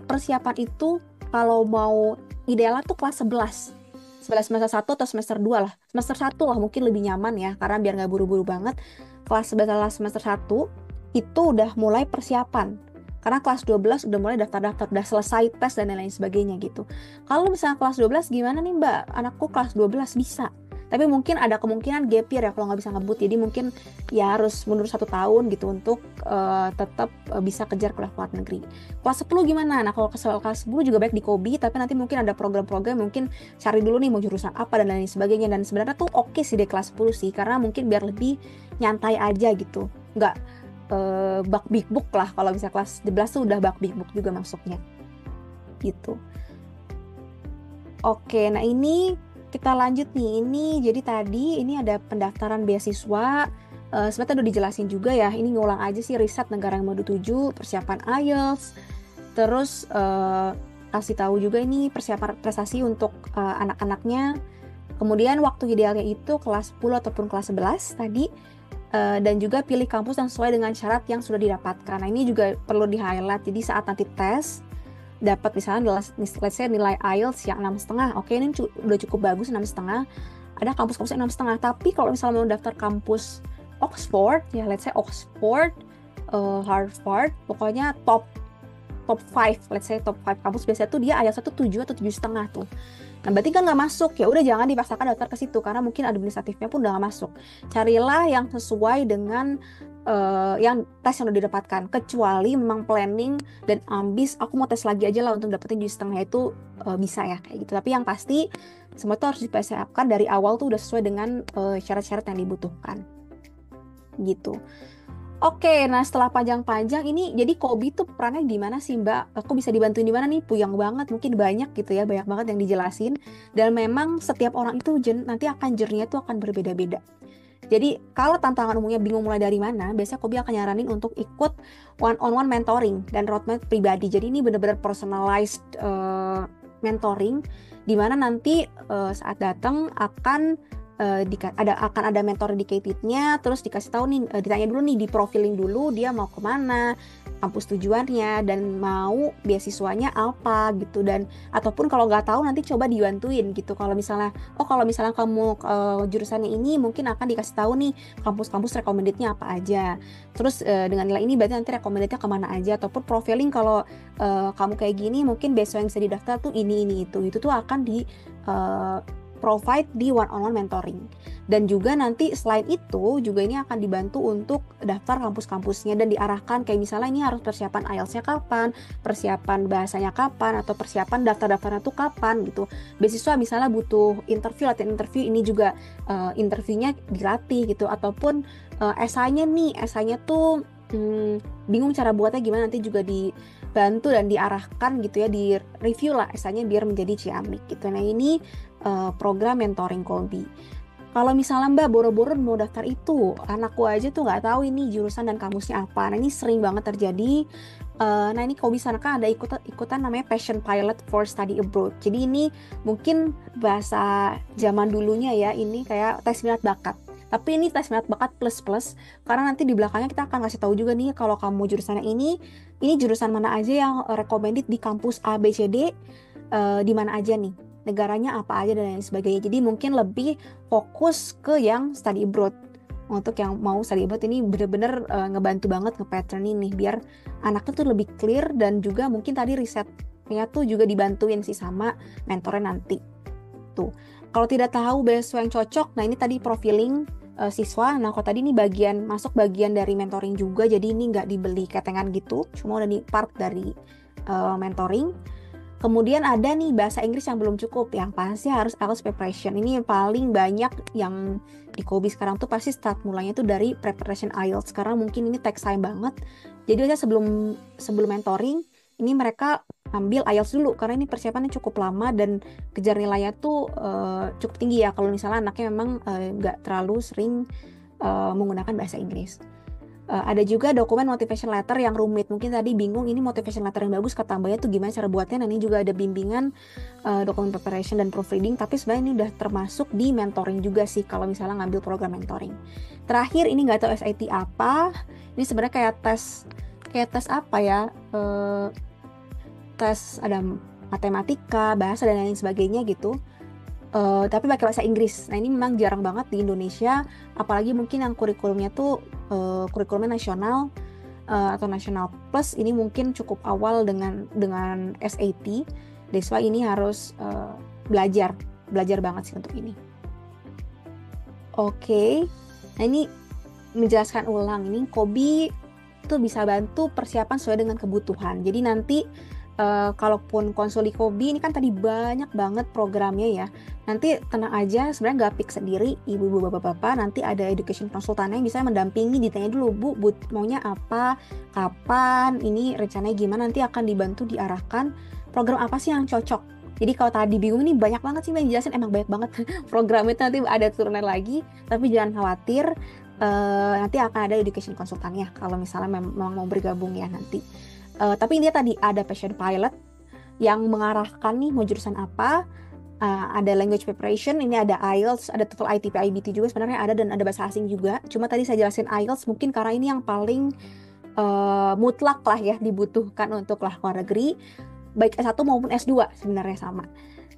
S2: persiapan itu kalau mau idealnya tuh kelas 11 semester 1 atau semester 2 lah. Semester 1 lah mungkin lebih nyaman ya, karena biar nggak buru-buru banget. Kelas 11 semester 1 itu udah mulai persiapan. Karena kelas 12 udah mulai daftar-daftar, udah selesai tes dan lain-lain sebagainya gitu. Kalau misalnya kelas 12 gimana nih Mbak? Anakku kelas 12 bisa. Tapi mungkin ada kemungkinan gap year ya kalau nggak bisa ngebut. Jadi mungkin ya harus mundur 1 tahun gitu untuk tetap bisa kejar kuliah luar negeri. Kelas 10 gimana? Nah kalau kelas 10 juga baik di Kobi, tapi nanti mungkin ada program-program mungkin cari dulu nih mau jurusan apa dan lain sebagainya. Dan sebenarnya tuh oke sih di kelas 10 sih, karena mungkin biar lebih nyantai aja gitu. Nggak bak big book lah, kalau bisa kelas 11 tuh udah bak big book juga masuknya gitu. Oke, nah ini kita lanjut nih. Ini jadi tadi ini ada pendaftaran beasiswa. Sebenarnya udah dijelasin juga ya. Ini ngulang aja sih, riset negara yang mau dituju, persiapan IELTS. Terus kasih tahu juga ini persiapan prestasi untuk anak-anaknya. Kemudian waktu idealnya itu kelas 10 ataupun kelas 11 tadi. Dan juga pilih kampus yang sesuai dengan syarat yang sudah didapatkan. Nah ini juga perlu di-highlight. Jadi saat nanti tes dapat misalnya nilai IELTS yang 6,5, oke ini udah cukup bagus 6,5. Ada kampus-kampus yang 6,5. Tapi kalau misalnya mau daftar kampus Oxford ya, let's say Oxford, Harvard, pokoknya top 5, let's say top 5 kampus biasanya tuh dia IELTS 7 atau 7,5 tuh. Nah berarti kan nggak masuk, ya udah jangan dipaksakan daftar ke situ karena mungkin administratifnya pun udah nggak masuk. Carilah yang sesuai dengan yang tes yang udah didapatkan, kecuali memang planning dan ambis aku mau tes lagi aja lah untuk dapetin 7,5 itu bisa ya kayak gitu. Tapi yang pasti semua itu harus dipersiapkan dari awal tuh udah sesuai dengan syarat-syarat yang dibutuhkan gitu. Oke, nah setelah panjang-panjang ini, jadi Kobi tuh perannya di mana sih Mbak? Aku bisa dibantuin di mana nih? Puyeng banget, mungkin banyak gitu ya, banyak banget yang dijelasin. Dan memang setiap orang itu nanti akan journey-nya tuh akan berbeda-beda. Jadi kalau tantangan umumnya bingung mulai dari mana, biasanya Kobi akan nyaranin untuk ikut one-on-one mentoring dan roadmap pribadi. Jadi ini benar-benar personalized mentoring, di mana nanti saat datang akan akan ada mentor dedicatednya, terus dikasih tahu nih, ditanya dulu nih, di profiling dulu dia mau kemana, kampus tujuannya, dan mau beasiswanya apa gitu. Dan ataupun kalau nggak tahu nanti coba dibantuin gitu. Kalau misalnya kamu jurusannya ini, mungkin akan dikasih tahu nih kampus-kampus recommendednya apa aja. Terus dengan nilai ini berarti nanti recommendednya kemana aja. Ataupun profiling kalau kamu kayak gini, mungkin beasiswa yang bisa didaftar tuh ini itu tuh akan di provide di one-on-one mentoring. Dan juga nanti selain itu juga ini akan dibantu untuk daftar kampus-kampusnya dan diarahkan kayak misalnya ini harus persiapan IELTS-nya kapan, persiapan bahasanya kapan, atau persiapan daftar-daftarnya tuh kapan gitu. Beasiswa misalnya butuh latihan interview, ini juga interviewnya dilatih gitu. Ataupun esainya tuh bingung cara buatnya gimana, nanti juga dibantu dan diarahkan gitu ya, di review lah esainya biar menjadi ciamik gitu. Nah ini program mentoring Kobi. Kalau misalnya Mbak boro-boro mau daftar itu, anakku aja tuh nggak tahu ini jurusan dan kampusnya apa. Nah ini sering banget terjadi. Nah ini kalau bisa kan ada ikutan namanya Passion Pilot for Study Abroad. Jadi ini mungkin bahasa zaman dulunya ya, ini kayak tes minat bakat. Tapi ini tes minat bakat plus karena nanti di belakangnya kita akan kasih tahu juga nih kalau kamu jurusannya ini jurusan mana aja yang recommended di kampus A B C D, di mana aja nih, negaranya apa aja dan lain sebagainya. Jadi mungkin lebih fokus ke yang study abroad. Untuk yang mau study abroad ini bener-bener ngebantu banget nge-patternin nih biar anaknya tuh lebih clear, dan juga mungkin tadi risetnya tuh juga dibantuin sih sama mentornya nanti. Tuh. Kalau tidak tahu beasiswa yang cocok, nah ini tadi profiling siswa. Nah kalau tadi ini masuk bagian dari mentoring juga, jadi ini nggak dibeli ketengan gitu, cuma udah di part dari mentoring. Kemudian ada nih bahasa Inggris yang belum cukup, yang pasti harus IELTS preparation. Ini yang paling banyak yang di Kobi sekarang tuh pasti start mulanya tuh dari preparation IELTS, karena mungkin ini take time banget. Jadi aja sebelum mentoring, ini mereka ambil IELTS dulu, karena ini persiapannya cukup lama dan kejar nilainya tuh cukup tinggi ya, kalau misalnya anaknya memang nggak terlalu sering menggunakan bahasa Inggris. Ada juga dokumen motivation letter yang rumit. Mungkin tadi bingung ini motivation letter yang bagus kata Mbaknya tuh gimana cara buatnya. Nah ini juga ada bimbingan dokumen preparation dan proofreading. Tapi sebenarnya ini udah termasuk di mentoring juga sih kalau misalnya ngambil program mentoring. Terakhir ini nggak tahu SAT apa. Ini sebenarnya kayak tes apa ya? Tes ada matematika, bahasa dan lain sebagainya gitu. Tapi pakai bahasa Inggris. Nah ini memang jarang banget di Indonesia, apalagi mungkin yang kurikulumnya tuh kurikulumnya nasional atau nasional plus. Ini mungkin cukup awal dengan SAT. That's why ini harus belajar banget sih untuk ini. Oke. Nah ini menjelaskan ulang, ini Kobi tuh bisa bantu persiapan sesuai dengan kebutuhan. Jadi nanti kalaupun konsuli Kobi ini kan tadi banyak banget programnya ya. Nanti tenang aja, sebenarnya nggak fix sendiri, ibu-ibu bapak-bapak, nanti ada education konsultannya yang bisa mendampingi, ditanya dulu bu maunya apa, kapan, ini rencananya gimana, nanti akan dibantu diarahkan program apa sih yang cocok. Jadi kalau tadi bingung, ini banyak banget sih yang jelasin, emang banyak banget programnya, nanti ada turunan lagi, tapi jangan khawatir, nanti akan ada education konsultannya kalau misalnya memang mau bergabung ya nanti. Tapi ini tadi ada Passion Pilot yang mengarahkan nih mau jurusan apa, ada language preparation, ini ada IELTS, ada TOEFL, ITP, IBT juga sebenarnya ada, dan ada bahasa asing juga. Cuma tadi saya jelasin IELTS mungkin karena ini yang paling mutlak lah ya dibutuhkan untuk luar negeri, baik S1 maupun S2 sebenarnya sama.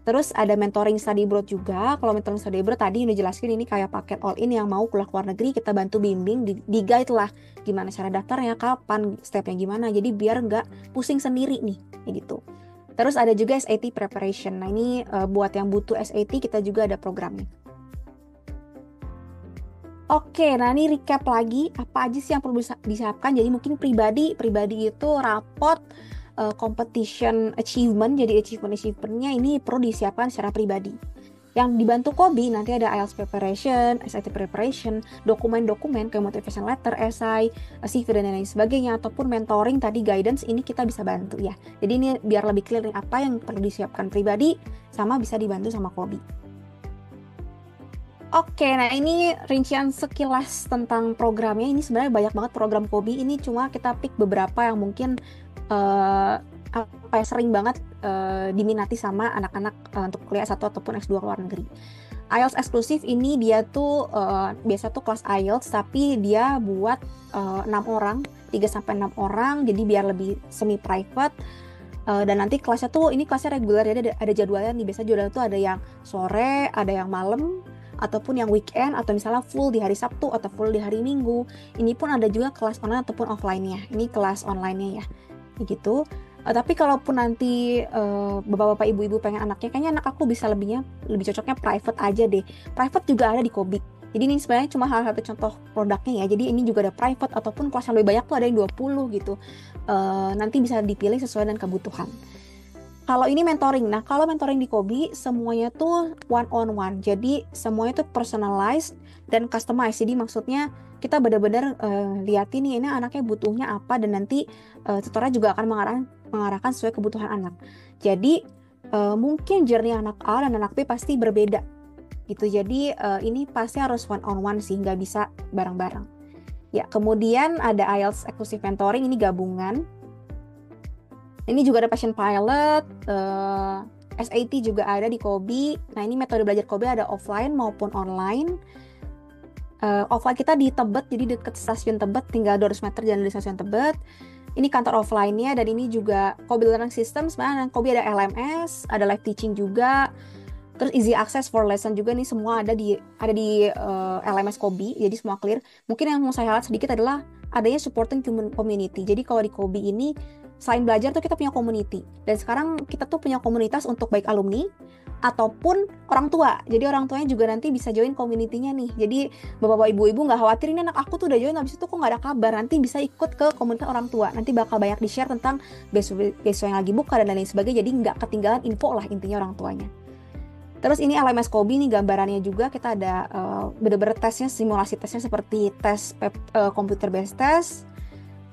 S2: Terus ada mentoring study abroad juga. Kalau mentoring study abroad tadi udah jelasin, ini kayak paket all in yang mau keluar negeri, kita bantu bimbing, di guide lah gimana cara daftarnya, kapan, stepnya gimana. Jadi biar nggak pusing sendiri nih, kayak gitu. Terus ada juga SAT preparation. Nah ini buat yang butuh SAT kita juga ada programnya. Oke, nah ini recap lagi apa aja sih yang perlu disiapkan. Jadi mungkin pribadi itu rapot competition achievement. Jadi achievementnya ini perlu disiapkan secara pribadi. Yang dibantu Kobi nanti ada IELTS preparation, SAT preparation, dokumen-dokumen kayak motivation letter, essay, CV dan lain sebagainya, ataupun mentoring tadi guidance, ini kita bisa bantu ya. Jadi ini biar lebih clear apa yang perlu disiapkan pribadi sama bisa dibantu sama Kobi. Oke, nah ini rincian sekilas tentang programnya. Ini sebenarnya banyak banget program Kobi. Ini cuma kita pick beberapa yang mungkin sering banget diminati sama anak-anak untuk kuliah S1 ataupun S2 luar negeri. IELTS eksklusif ini dia tuh biasa tuh kelas IELTS, tapi dia buat 6 orang, 3-6 orang, jadi biar lebih semi private. Dan nanti kelasnya tuh, ini kelasnya reguler, jadi ada jadwalnya nih. Biasa jadwalnya tuh ada yang sore, ada yang malam, ataupun yang weekend, atau misalnya full di hari Sabtu atau full di hari Minggu. Ini pun ada juga kelas online ataupun offline-nya. Ini kelas online-nya ya, gitu. Tapi kalaupun nanti bapak-bapak ibu-ibu pengen anaknya, kayaknya anak aku bisa lebih cocoknya private aja deh. Private juga ada di Kobi. Jadi ini sebenarnya cuma salah satu contoh produknya ya. Jadi ini juga ada private ataupun kelas yang lebih banyak tuh ada yang 20 gitu. Nanti bisa dipilih sesuai dengan kebutuhan. Kalau ini mentoring. Nah, kalau mentoring di Kobi semuanya tuh one on one. Jadi semuanya tuh personalized dan customized. Jadi maksudnya kita benar-benar liatin nih ini anaknya butuhnya apa, dan nanti tutornya juga akan mengarahkan sesuai kebutuhan anak. Jadi mungkin journey anak A dan anak B pasti berbeda. gitu. Jadi ini pasti harus one on one sih, nggak bisa bareng-bareng. Ya, kemudian ada IELTS Exclusive Mentoring, ini gabungan. Ini juga ada Passion Pilot, SAT juga ada di Kobi. Nah, ini metode belajar Kobi ada offline maupun online. Offline kita di Tebet, jadi dekat stasiun Tebet, tinggal 200 meter jalan dari stasiun Tebet. Ini kantor offline-nya, dan ini juga Kobi Learning System. Sebenarnya Kobi ada LMS, ada live teaching juga. Terus easy access for lesson juga, nih semua ada di LMS Kobi, jadi semua clear. Mungkin yang mau saya highlight sedikit adalah adanya supporting community. Jadi kalau di Kobi ini selain belajar tuh kita punya community, dan sekarang kita tuh punya komunitas untuk baik alumni ataupun orang tua. Jadi orang tuanya juga nanti bisa join community-nya nih. Jadi bapak-bapak ibu-ibu nggak khawatir ini anak aku tuh udah join habis itu kok nggak ada kabar, nanti bisa ikut ke komunitas orang tua. Nanti bakal banyak di share tentang beasiswa yang lagi buka dan lain sebagainya, jadi nggak ketinggalan info lah intinya orang tuanya. Terus ini LMS Kobi nih gambarannya juga, kita ada bener-bener tesnya, simulasi tesnya seperti tes computer based test.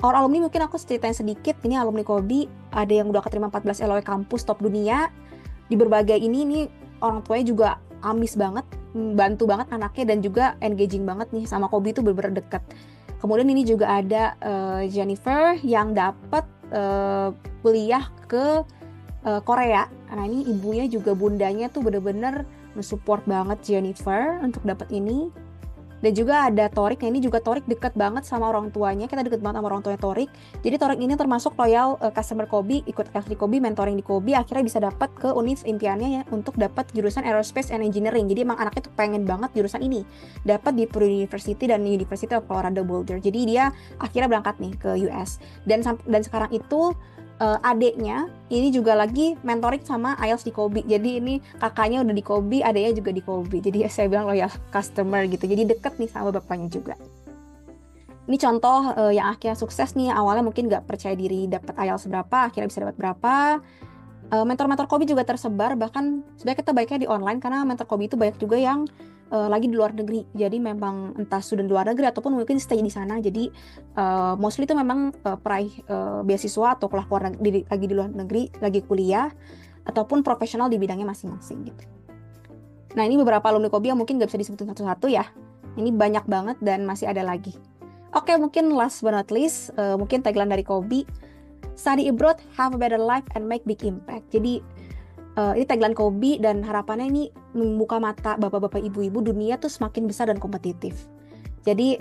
S2: Kalau alumni mungkin aku ceritain sedikit, ini alumni Kobi ada yang udah keterima 14 LOE kampus top dunia. Di berbagai ini orang tuanya juga amis banget, bantu banget anaknya, dan juga engaging banget nih sama Kobi itu bener-bener deket. Kemudian ini juga ada Jennifer yang dapat kuliah ke Korea. Nah, ini ibunya juga bundanya tuh bener-bener mensupport banget Jennifer untuk dapat ini. Dan juga ada Torik. Nah, ini juga Torik deket banget sama orang tuanya. Kita deket banget sama orang tuanya Torik. Jadi Torik ini termasuk loyal customer Kobi, ikut kelas di Kobi, mentoring di Kobi, akhirnya bisa dapat ke univ impiannya ya untuk dapat jurusan Aerospace and Engineering. Jadi emang anaknya tuh pengen banget jurusan ini. Dapat di Purdue University dan University of Colorado Boulder. Jadi dia akhirnya berangkat nih ke US. Dan sekarang itu adeknya ini juga lagi mentoring sama IELTS di Kobi. Jadi ini kakaknya udah di Kobi, adeknya juga di Kobi. Jadi saya bilang loyal customer gitu. Jadi deket nih sama bapaknya juga. Ini contoh yang akhirnya sukses nih. Awalnya mungkin nggak percaya diri dapat IELTS berapa, akhirnya bisa dapat berapa. Mentor-mentor Kobi juga tersebar. Bahkan sebenarnya kita baiknya di online, karena mentor Kobi itu banyak juga yang lagi di luar negeri. Jadi memang entah student di luar negeri ataupun mungkin stay di sana. Jadi mostly itu memang peraih beasiswa atau keluar negeri, lagi di luar negeri, lagi kuliah ataupun profesional di bidangnya masing-masing gitu. Nah, ini beberapa alumni Kobi yang mungkin nggak bisa disebutin satu-satu ya. Ini banyak banget dan masih ada lagi. Oke, mungkin last but not least, mungkin tagline dari Kobi, study abroad, have a better life and make big impact. Jadi ini tagline Kobi, dan harapannya ini membuka mata bapak-bapak ibu-ibu, dunia tuh semakin besar dan kompetitif. Jadi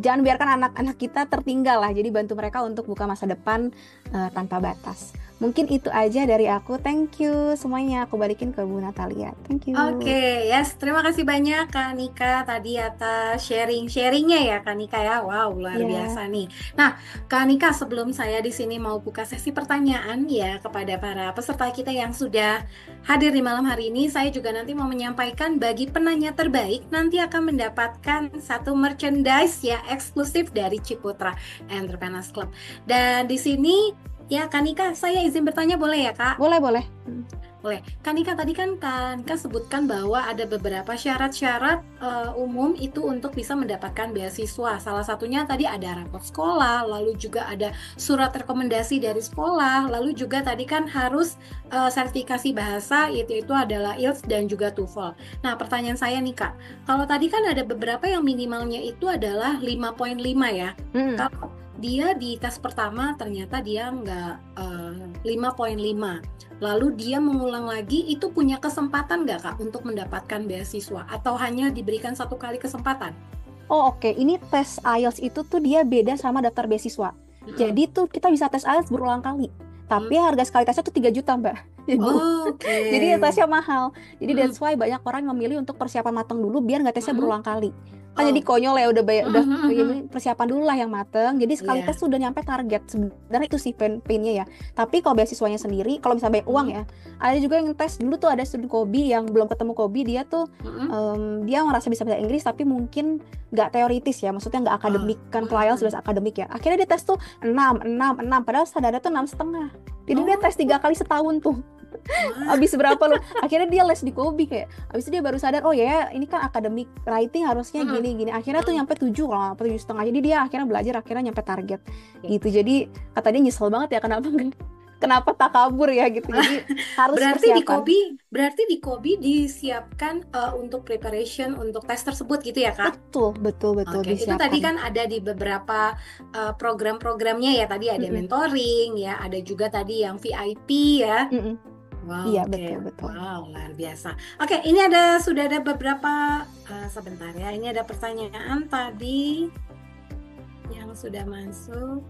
S2: jangan biarkan anak-anak kita tertinggal lah. Jadi bantu mereka untuk buka masa depan tanpa batas. Mungkin itu aja dari aku. Thank you semuanya. Aku balikin ke Bu Natalia. Thank you.
S1: Oke, yes. Terima kasih banyak Kak Nika tadi atas sharingnya ya Kak Nika ya. Wow, luar biasa nih. Nah, Kak Nika, sebelum saya di sini mau buka sesi pertanyaan ya kepada para peserta kita yang sudah hadir di malam hari ini, saya juga nanti mau menyampaikan bagi penanya terbaik nanti akan mendapatkan satu merchandise ya eksklusif dari Ciputra Entrepreneurs Club. Dan di sini ya, Kak Nika, saya izin bertanya boleh ya, Kak?
S2: Boleh.
S1: Boleh. Kak Nika, tadi kan Kak Nika sebutkan bahwa ada beberapa syarat-syarat umum itu untuk bisa mendapatkan beasiswa. Salah satunya tadi ada raport sekolah, lalu juga ada surat rekomendasi dari sekolah, lalu juga tadi kan harus sertifikasi bahasa, itu adalah IELTS dan juga TOEFL. Nah, pertanyaan saya nih, Kak, kalau tadi kan ada beberapa yang minimalnya itu adalah 5.5 ya. Kalau dia di tes pertama ternyata dia nggak 5.5, lalu dia mengulang lagi, itu punya kesempatan nggak Kak untuk mendapatkan beasiswa atau hanya diberikan satu kali kesempatan?
S2: Oh oke, ini tes IELTS itu tuh dia beda sama daftar beasiswa. Jadi tuh kita bisa tes IELTS berulang kali, tapi harga sekali tesnya tuh 3 juta Mbak. Jadi tesnya mahal. Jadi that's why banyak orang yang memilih untuk persiapan matang dulu biar nggak tesnya berulang kali. Kan jadi konyol ya, udah persiapan dulu lah yang mateng. Jadi sekali tes sudah nyampe target. Sebenarnya itu sih pain-nya ya. Tapi kalau beasiswanya sendiri, kalau misalnya banyak uang ya, ada juga yang tes dulu tuh, ada student Kobi yang belum ketemu Kobi, dia tuh dia ngerasa bisa bahasa Inggris tapi mungkin nggak teoritis ya, maksudnya nggak akademik, kan trial sudah akademik ya. Akhirnya dia tes tuh 6, padahal standarnya tuh 6,5. Jadi dia tes 3 kali setahun tuh. Abis berapa loh, akhirnya dia les di Kobi, kayak abis itu dia baru sadar, oh ya ini kan academic writing harusnya gini, akhirnya tuh nyampe 7 kalau 7,5. Jadi dia akhirnya belajar, akhirnya nyampe target gitu. Jadi kata dia nyesel banget ya, kenapa kenapa tak kabur ya gitu. Jadi harus
S1: Berarti di
S2: persiapan.
S1: Kobi disiapkan untuk preparation untuk tes tersebut gitu ya, Kak?
S2: Betul, betul, betul
S1: Oke, itu tadi
S2: disiapkan.
S1: kan ada di beberapa program-programnya ya. Tadi ada
S2: Mm-mm,
S1: mentoring ya, ada juga tadi yang VIP ya.
S2: mm-mm. Iya,
S1: Wow, oke.
S2: betul, betul.
S1: Wow, luar biasa. Oke, ini sudah ada beberapa sebentar ya. Ini ada pertanyaan tadi yang sudah masuk.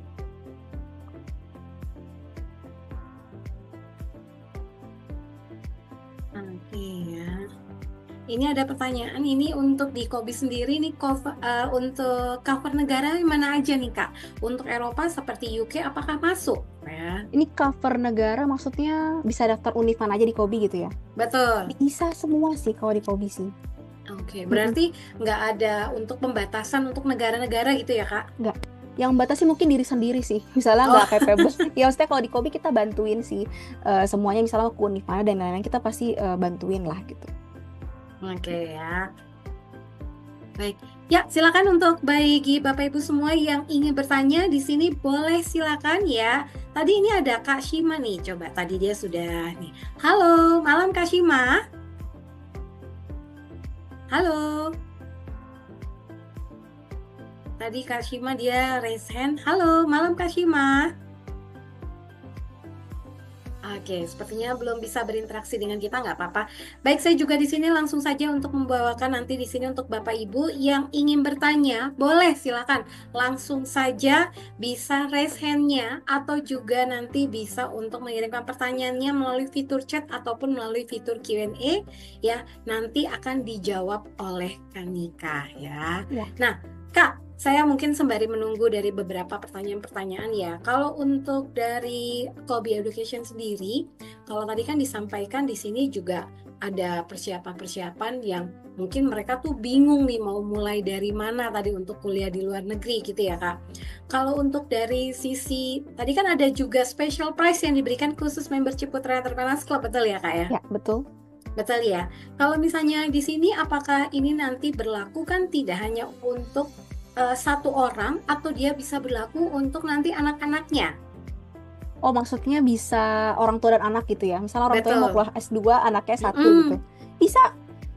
S1: Oke ya. Ini ada pertanyaan, ini untuk di Kobi sendiri nih untuk cover negara mana aja nih Kak? Untuk Eropa seperti UK apakah masuk? Ya,
S2: Ini cover negara maksudnya bisa daftar univ mana aja di Kobi gitu ya?
S1: betul.
S2: Bisa semua sih kalau di Kobi sih.
S1: Oke,
S2: Mm-mm.
S1: berarti nggak ada untuk pembatasan untuk negara-negara gitu ya Kak?
S2: Nggak. Yang batasi mungkin diri sendiri sih. Misalnya
S1: Oh,
S2: nggak capable. Ya maksudnya kalau di Kobi kita bantuin sih. Semuanya misalnya ke univ mana dan lain-lain kita pasti bantuin lah gitu.
S1: oke ya. Baik. Ya, silakan untuk bagi Bapak Ibu semua yang ingin bertanya di sini boleh silakan ya. Tadi ini ada Kak Shima nih, coba tadi dia sudah nih. Halo, malam Kak Shima. Halo. Tadi Kak Shima dia raise hand. Halo, malam Kak Shima. Oke, sepertinya belum bisa berinteraksi dengan kita, nggak apa-apa. Baik, saya juga di sini langsung saja untuk membawakan nanti di sini untuk Bapak Ibu yang ingin bertanya, boleh silakan langsung saja bisa raise hand-nya atau juga nanti bisa untuk mengirimkan pertanyaannya melalui fitur chat ataupun melalui fitur Q&A ya. Nanti akan dijawab oleh Kanika ya.
S2: Ya.
S1: Nah, Kak, saya mungkin sembari menunggu dari beberapa pertanyaan-pertanyaan ya. Kalau untuk dari Kobi Education sendiri, kalau tadi kan disampaikan di sini juga ada persiapan-persiapan yang mungkin mereka tuh bingung nih mau mulai dari mana tadi untuk kuliah di luar negeri gitu ya Kak. Kalau untuk dari sisi, tadi kan ada juga special prize yang diberikan khusus membership Putra Entrepreneurs Club, betul ya Kak ya?
S2: Ya, betul.
S1: Betul ya. Kalau misalnya di sini apakah ini nanti berlaku kan tidak hanya untuk satu orang atau dia bisa berlaku untuk nanti anak-anaknya?
S2: Oh, maksudnya bisa orang tua dan anak gitu ya. Misalnya orang tuanya mau
S1: Betul.
S2: keluar S2, anaknya satu gitu.
S1: Mm-mm.
S2: Bisa,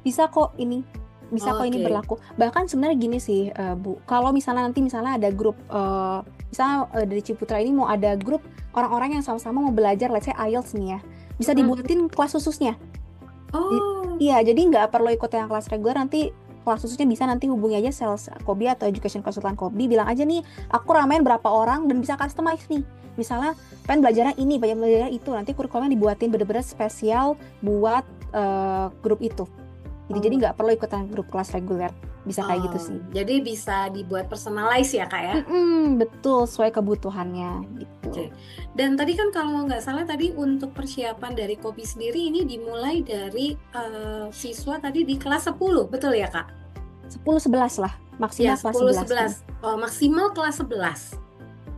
S2: bisa kok ini. Bisa kok ini
S1: Oke.
S2: berlaku. Bahkan sebenarnya gini sih, Bu. Kalau misalnya nanti misalnya ada grup, misalnya dari Ciputra ini mau ada grup orang-orang yang sama-sama mau belajar, let's say IELTS nih ya. Bisa
S1: Mm-mm.
S2: dibuatin kelas khususnya.
S1: Oh,
S2: Iya, jadi nggak perlu ikut yang kelas reguler, nanti kelas khususnya bisa nanti hubungi aja sales Kobi atau education consultant Kobi, bilang aja nih, aku ramein berapa orang dan bisa customize nih. Misalnya, pengen belajarnya ini, pengen belajarnya itu, nanti kurikulumnya dibuatin bener-bener spesial buat grup itu. Jadi
S1: oh,
S2: nggak perlu ikutan grup kelas reguler, bisa kayak gitu sih.
S1: jadi bisa dibuat personalize ya Kak ya?
S2: Betul, sesuai kebutuhannya gitu.
S1: Oke. Dan tadi kan kalau nggak salah tadi untuk persiapan dari Kopi sendiri ini dimulai dari siswa tadi di kelas 10, betul ya Kak?
S2: 10-11 lah,
S1: Ya,
S2: maksimal kelas
S1: 10,
S2: 11 kan.
S1: 11. Oh, maksimal kelas 11.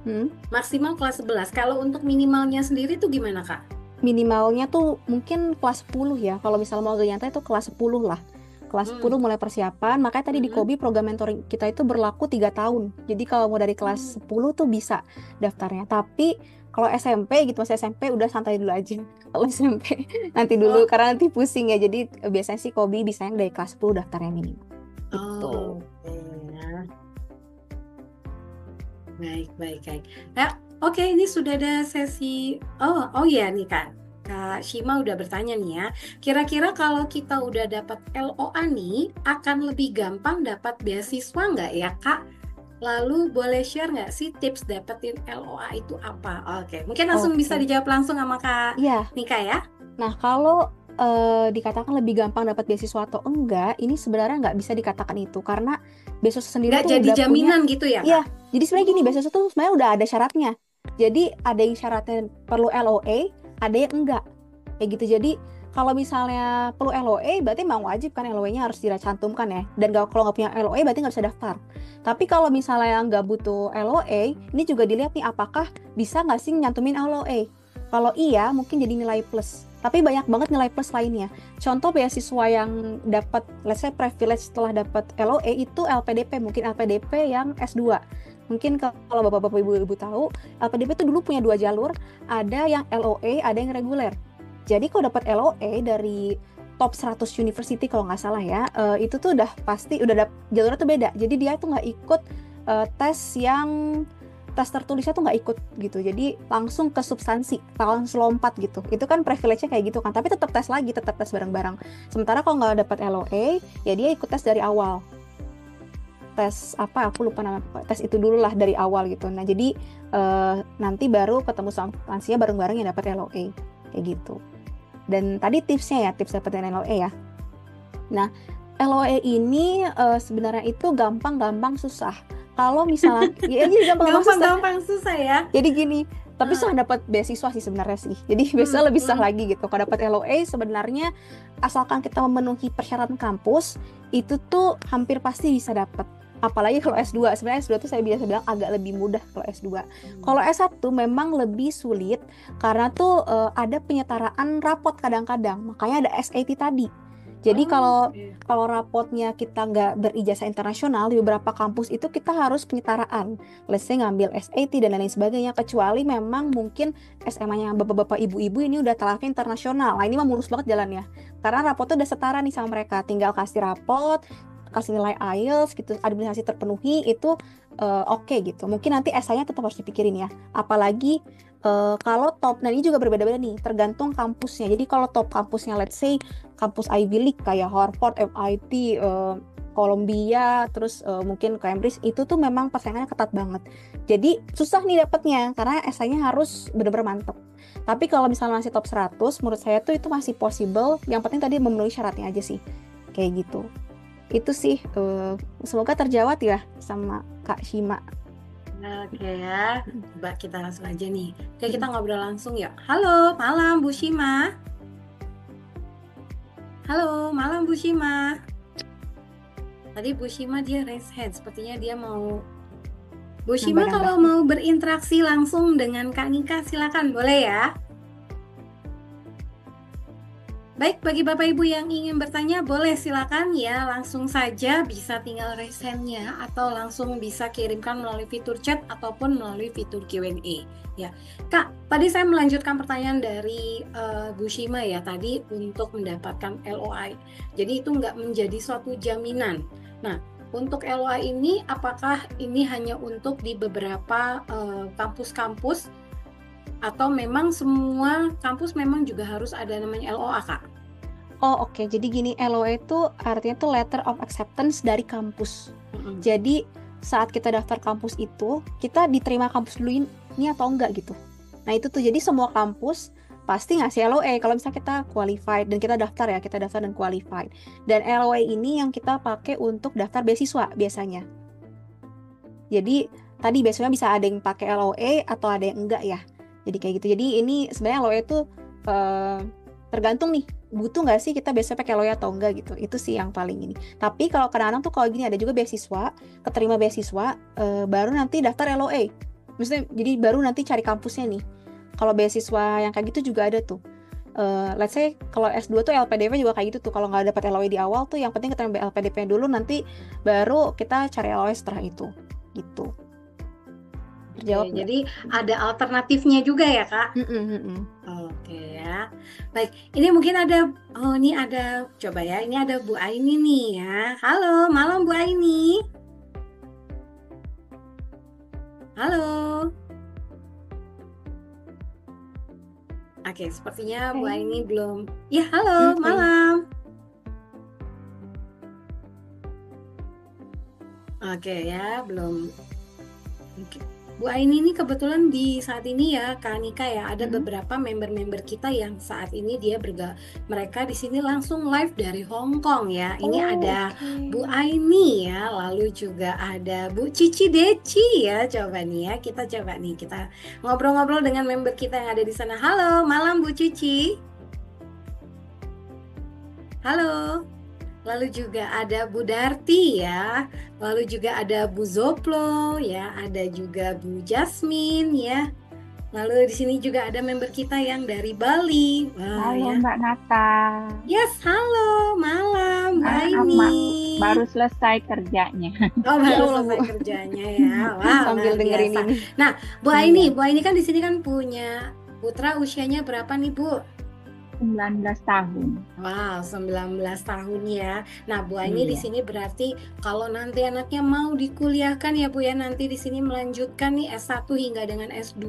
S2: Hmm.
S1: Maksimal kelas 11. Kalau untuk minimalnya sendiri tuh gimana Kak?
S2: Minimalnya tuh mungkin kelas 10 ya. Kalau misalnya mau nyantai itu kelas 10 lah. Kelas 10 mulai persiapan. Makanya tadi di
S1: Mhm.
S2: Kobi program mentoring kita itu berlaku 3 tahun. Jadi kalau mau dari kelas 10 tuh bisa daftarnya. Tapi kalau SMP gitu, masih SMP udah santai dulu aja. Kalau SMP nanti dulu
S1: Oh,
S2: karena nanti pusing ya. Jadi biasanya sih Kobi bisanya dari kelas 10 daftarnya minimal. Gitu.
S1: oke ya. Baik, baik, baik. Ya, oke, ini sudah ada sesi. Oh ya nih Kak. Kak Shima udah bertanya nih ya. Kira-kira kalau kita udah dapat LOA nih, akan lebih gampang dapat beasiswa nggak ya Kak? Lalu boleh share nggak sih tips dapetin LOA itu apa? Oke, mungkin langsung bisa
S2: Oke.
S1: dijawab langsung sama Kak
S2: Iya.
S1: Nika ya.
S2: Nah, kalau dikatakan lebih gampang dapat beasiswa atau enggak, ini sebenarnya nggak bisa dikatakan itu karena beasiswa sendiri
S1: Nggak
S2: tuh
S1: jadi
S2: udah punya.
S1: jaminan gitu ya
S2: Iya,
S1: Kak?
S2: jadi sebenarnya gini,
S1: Oh,
S2: beasiswa tuh sebenarnya udah ada syaratnya. Jadi ada yang syaratnya perlu LOA, ada yang enggak. Kayak gitu. Jadi kalau misalnya perlu LOA, berarti memang wajib kan LOA-nya harus dicantumkan ya. Dan kalau nggak punya LOA, berarti nggak bisa daftar. Tapi kalau misalnya nggak butuh LOA, ini juga dilihat nih apakah bisa nggak sih nyantumin LOA. Kalau iya, mungkin jadi nilai plus tapi banyak banget nilai plus lainnya. Contoh beasiswa yang dapat, let's say privilege setelah dapat LOE itu LPDP, mungkin LPDP yang S2. Mungkin kalau bapak-bapak ibu-ibu tahu, LPDP itu dulu punya 2 jalur, ada yang LOE, ada yang reguler. Jadi kalau dapat LOE dari top 100 university kalau nggak salah ya, itu tuh udah pasti udah jalurnya tuh beda. Jadi dia tuh nggak ikut tes tertulisnya tuh nggak ikut gitu. Jadi langsung ke substansi, langsung lompat gitu. Itu kan privilege-nya kayak gitu kan. Tapi tetap tes lagi, tetap tes bareng-bareng. Sementara kalau nggak dapat LOA, ya dia ikut tes dari awal. Tes apa? Aku lupa nama. Tes itu dulu lah dari awal gitu. Nah jadi nanti baru ketemu substansinya bareng-bareng yang dapat LOA kayak gitu. Dan tadi tipsnya ya, tips dapetin LOA ya. Nah LOA ini sebenarnya itu gampang-gampang susah. Kalau misalnya, ya ini
S1: gampang susah ya.
S2: Jadi gini, tapi susah dapat beasiswa sih sebenarnya sih. Jadi biasanya lebih susah lagi gitu. Kalau dapat LOA sebenarnya asalkan kita memenuhi persyaratan kampus, itu tuh hampir pasti bisa dapat. Apalagi kalau S2. Sebenarnya S2 tuh saya biasa bilang agak lebih mudah kalau S2. Kalau S1 memang lebih sulit karena tuh ada penyetaraan rapot kadang-kadang. Makanya ada SAT tadi. Jadi kalau rapotnya kita nggak berijazah internasional, di beberapa kampus itu kita harus penyetaraan. Let's say ngambil SAT dan lain sebagainya, kecuali memang mungkin SMA-nya bapak-bapak ibu-ibu ini udah tarafnya internasional. Nah ini mah mulus banget jalannya. Karena rapotnya udah setara nih sama mereka. Tinggal kasih rapot, kasih nilai IELTS gitu, administrasi terpenuhi, itu oke gitu. Mungkin nanti esainya tetap harus dipikirin ya. Apalagi kalau top, nah ini juga berbeda-beda nih, tergantung kampusnya. Jadi kalau top kampusnya, let's say kampus Ivy League kayak Harvard, MIT, Columbia, terus mungkin Cambridge, itu tuh memang persaingannya ketat banget. Jadi susah nih dapetnya, karena esainya harus benar-benar mantep. Tapi kalau misalnya masih top 100, menurut saya tuh itu masih possible. Yang penting tadi memenuhi syaratnya aja sih, kayak gitu. Itu sih, semoga terjawab ya sama Kak Shima.
S1: Oke ya, coba kita langsung aja nih. Oke, kita ngobrol langsung ya. Halo, malam Bu Shima. Halo, malam Bu Shima. Tadi Bu Shima dia raise hand, sepertinya dia mau. Bu Shima kalau mau berinteraksi langsung dengan Kak Nika, silakan, boleh ya. Baik, bagi Bapak Ibu yang ingin bertanya, boleh silakan ya, langsung saja bisa tinggal raise hand-nya atau langsung bisa kirimkan melalui fitur chat ataupun melalui fitur Q&A. Ya, Kak, tadi saya melanjutkan pertanyaan dari Bu Shima ya, tadi untuk mendapatkan LOI. Jadi itu nggak menjadi suatu jaminan. Nah, untuk LOI ini, apakah ini hanya untuk di beberapa kampus-kampus atau memang semua kampus memang juga harus ada namanya LOA, Kak?
S2: Oh oke. Jadi gini, LOA itu artinya tuh letter of acceptance dari kampus. Jadi saat kita daftar kampus itu, kita diterima kampus dulu ini atau enggak gitu. Nah itu tuh, jadi semua kampus pasti ngasih LOA kalau misalnya kita qualified dan kita daftar ya, kita daftar dan qualified. Dan LOA ini yang kita pakai untuk daftar beasiswa biasanya. Jadi tadi biasanya bisa ada yang pakai LOA atau ada yang enggak ya. Jadi kayak gitu. Jadi ini sebenarnya LOA itu tergantung nih, butuh nggak sih kita biasanya pakai LOA atau enggak gitu. Itu sih yang paling ini. Tapi kalau kadang-kadang tuh kalau gini ada juga beasiswa, keterima beasiswa, baru nanti daftar LOA. Maksudnya jadi baru nanti cari kampusnya nih. Kalau beasiswa yang kayak gitu juga ada tuh. Let's say kalau S2 tuh LPDP juga kayak gitu tuh. Kalau nggak dapat LOA di awal tuh yang penting keterima LPDP dulu, nanti baru kita cari LOA setelah itu. Gitu.
S1: Oke, jadi ada alternatifnya juga ya, Kak? Oke ya. Baik, ini mungkin ada, ini ada, coba ya, ini ada Bu Aini nih ya. Halo, malam Bu Aini. Halo. Oke, sepertinya Bu Aini belum. Ya, halo, malam. Oke ya, belum. Oke. Bu Aini ini kebetulan di saat ini ya, Kak Nika ya, ada beberapa member-member kita yang saat ini mereka di sini langsung live dari Hong Kong ya. Ini ada Bu Aini ya, lalu juga ada Bu Cici Deci ya. Coba nih ya, kita ngobrol-ngobrol dengan member kita yang ada di sana. Halo, malam Bu Cici. Halo. Lalu juga ada Bu Darti ya, lalu juga ada Bu Zoplo ya, ada juga Bu Jasmine ya, Lalu di sini juga ada member kita yang dari Bali. Wah
S3: Halo
S1: ya.
S3: Mbak Nata.
S1: Yes, halo, malam, Bu
S3: Maaf,
S1: Aini.
S3: baru selesai kerjanya.
S1: Oh,
S2: Ya
S1: baru
S2: Allah,
S1: selesai
S2: Bu.
S1: kerjanya ya. Wah,
S2: Sambil
S1: luar
S2: dengerin
S1: biasa.
S2: ini.
S1: Nah, Bu
S3: Iya,
S1: Aini kan di sini kan punya putra usianya berapa nih, Bu?
S3: 19 tahun.
S1: Wow, 19 tahun ya. Nah, Bu Aini di
S3: Iya.
S1: sini berarti kalau nanti anaknya mau dikuliahkan ya Bu ya, nanti di sini melanjutkan nih S1 hingga dengan S2,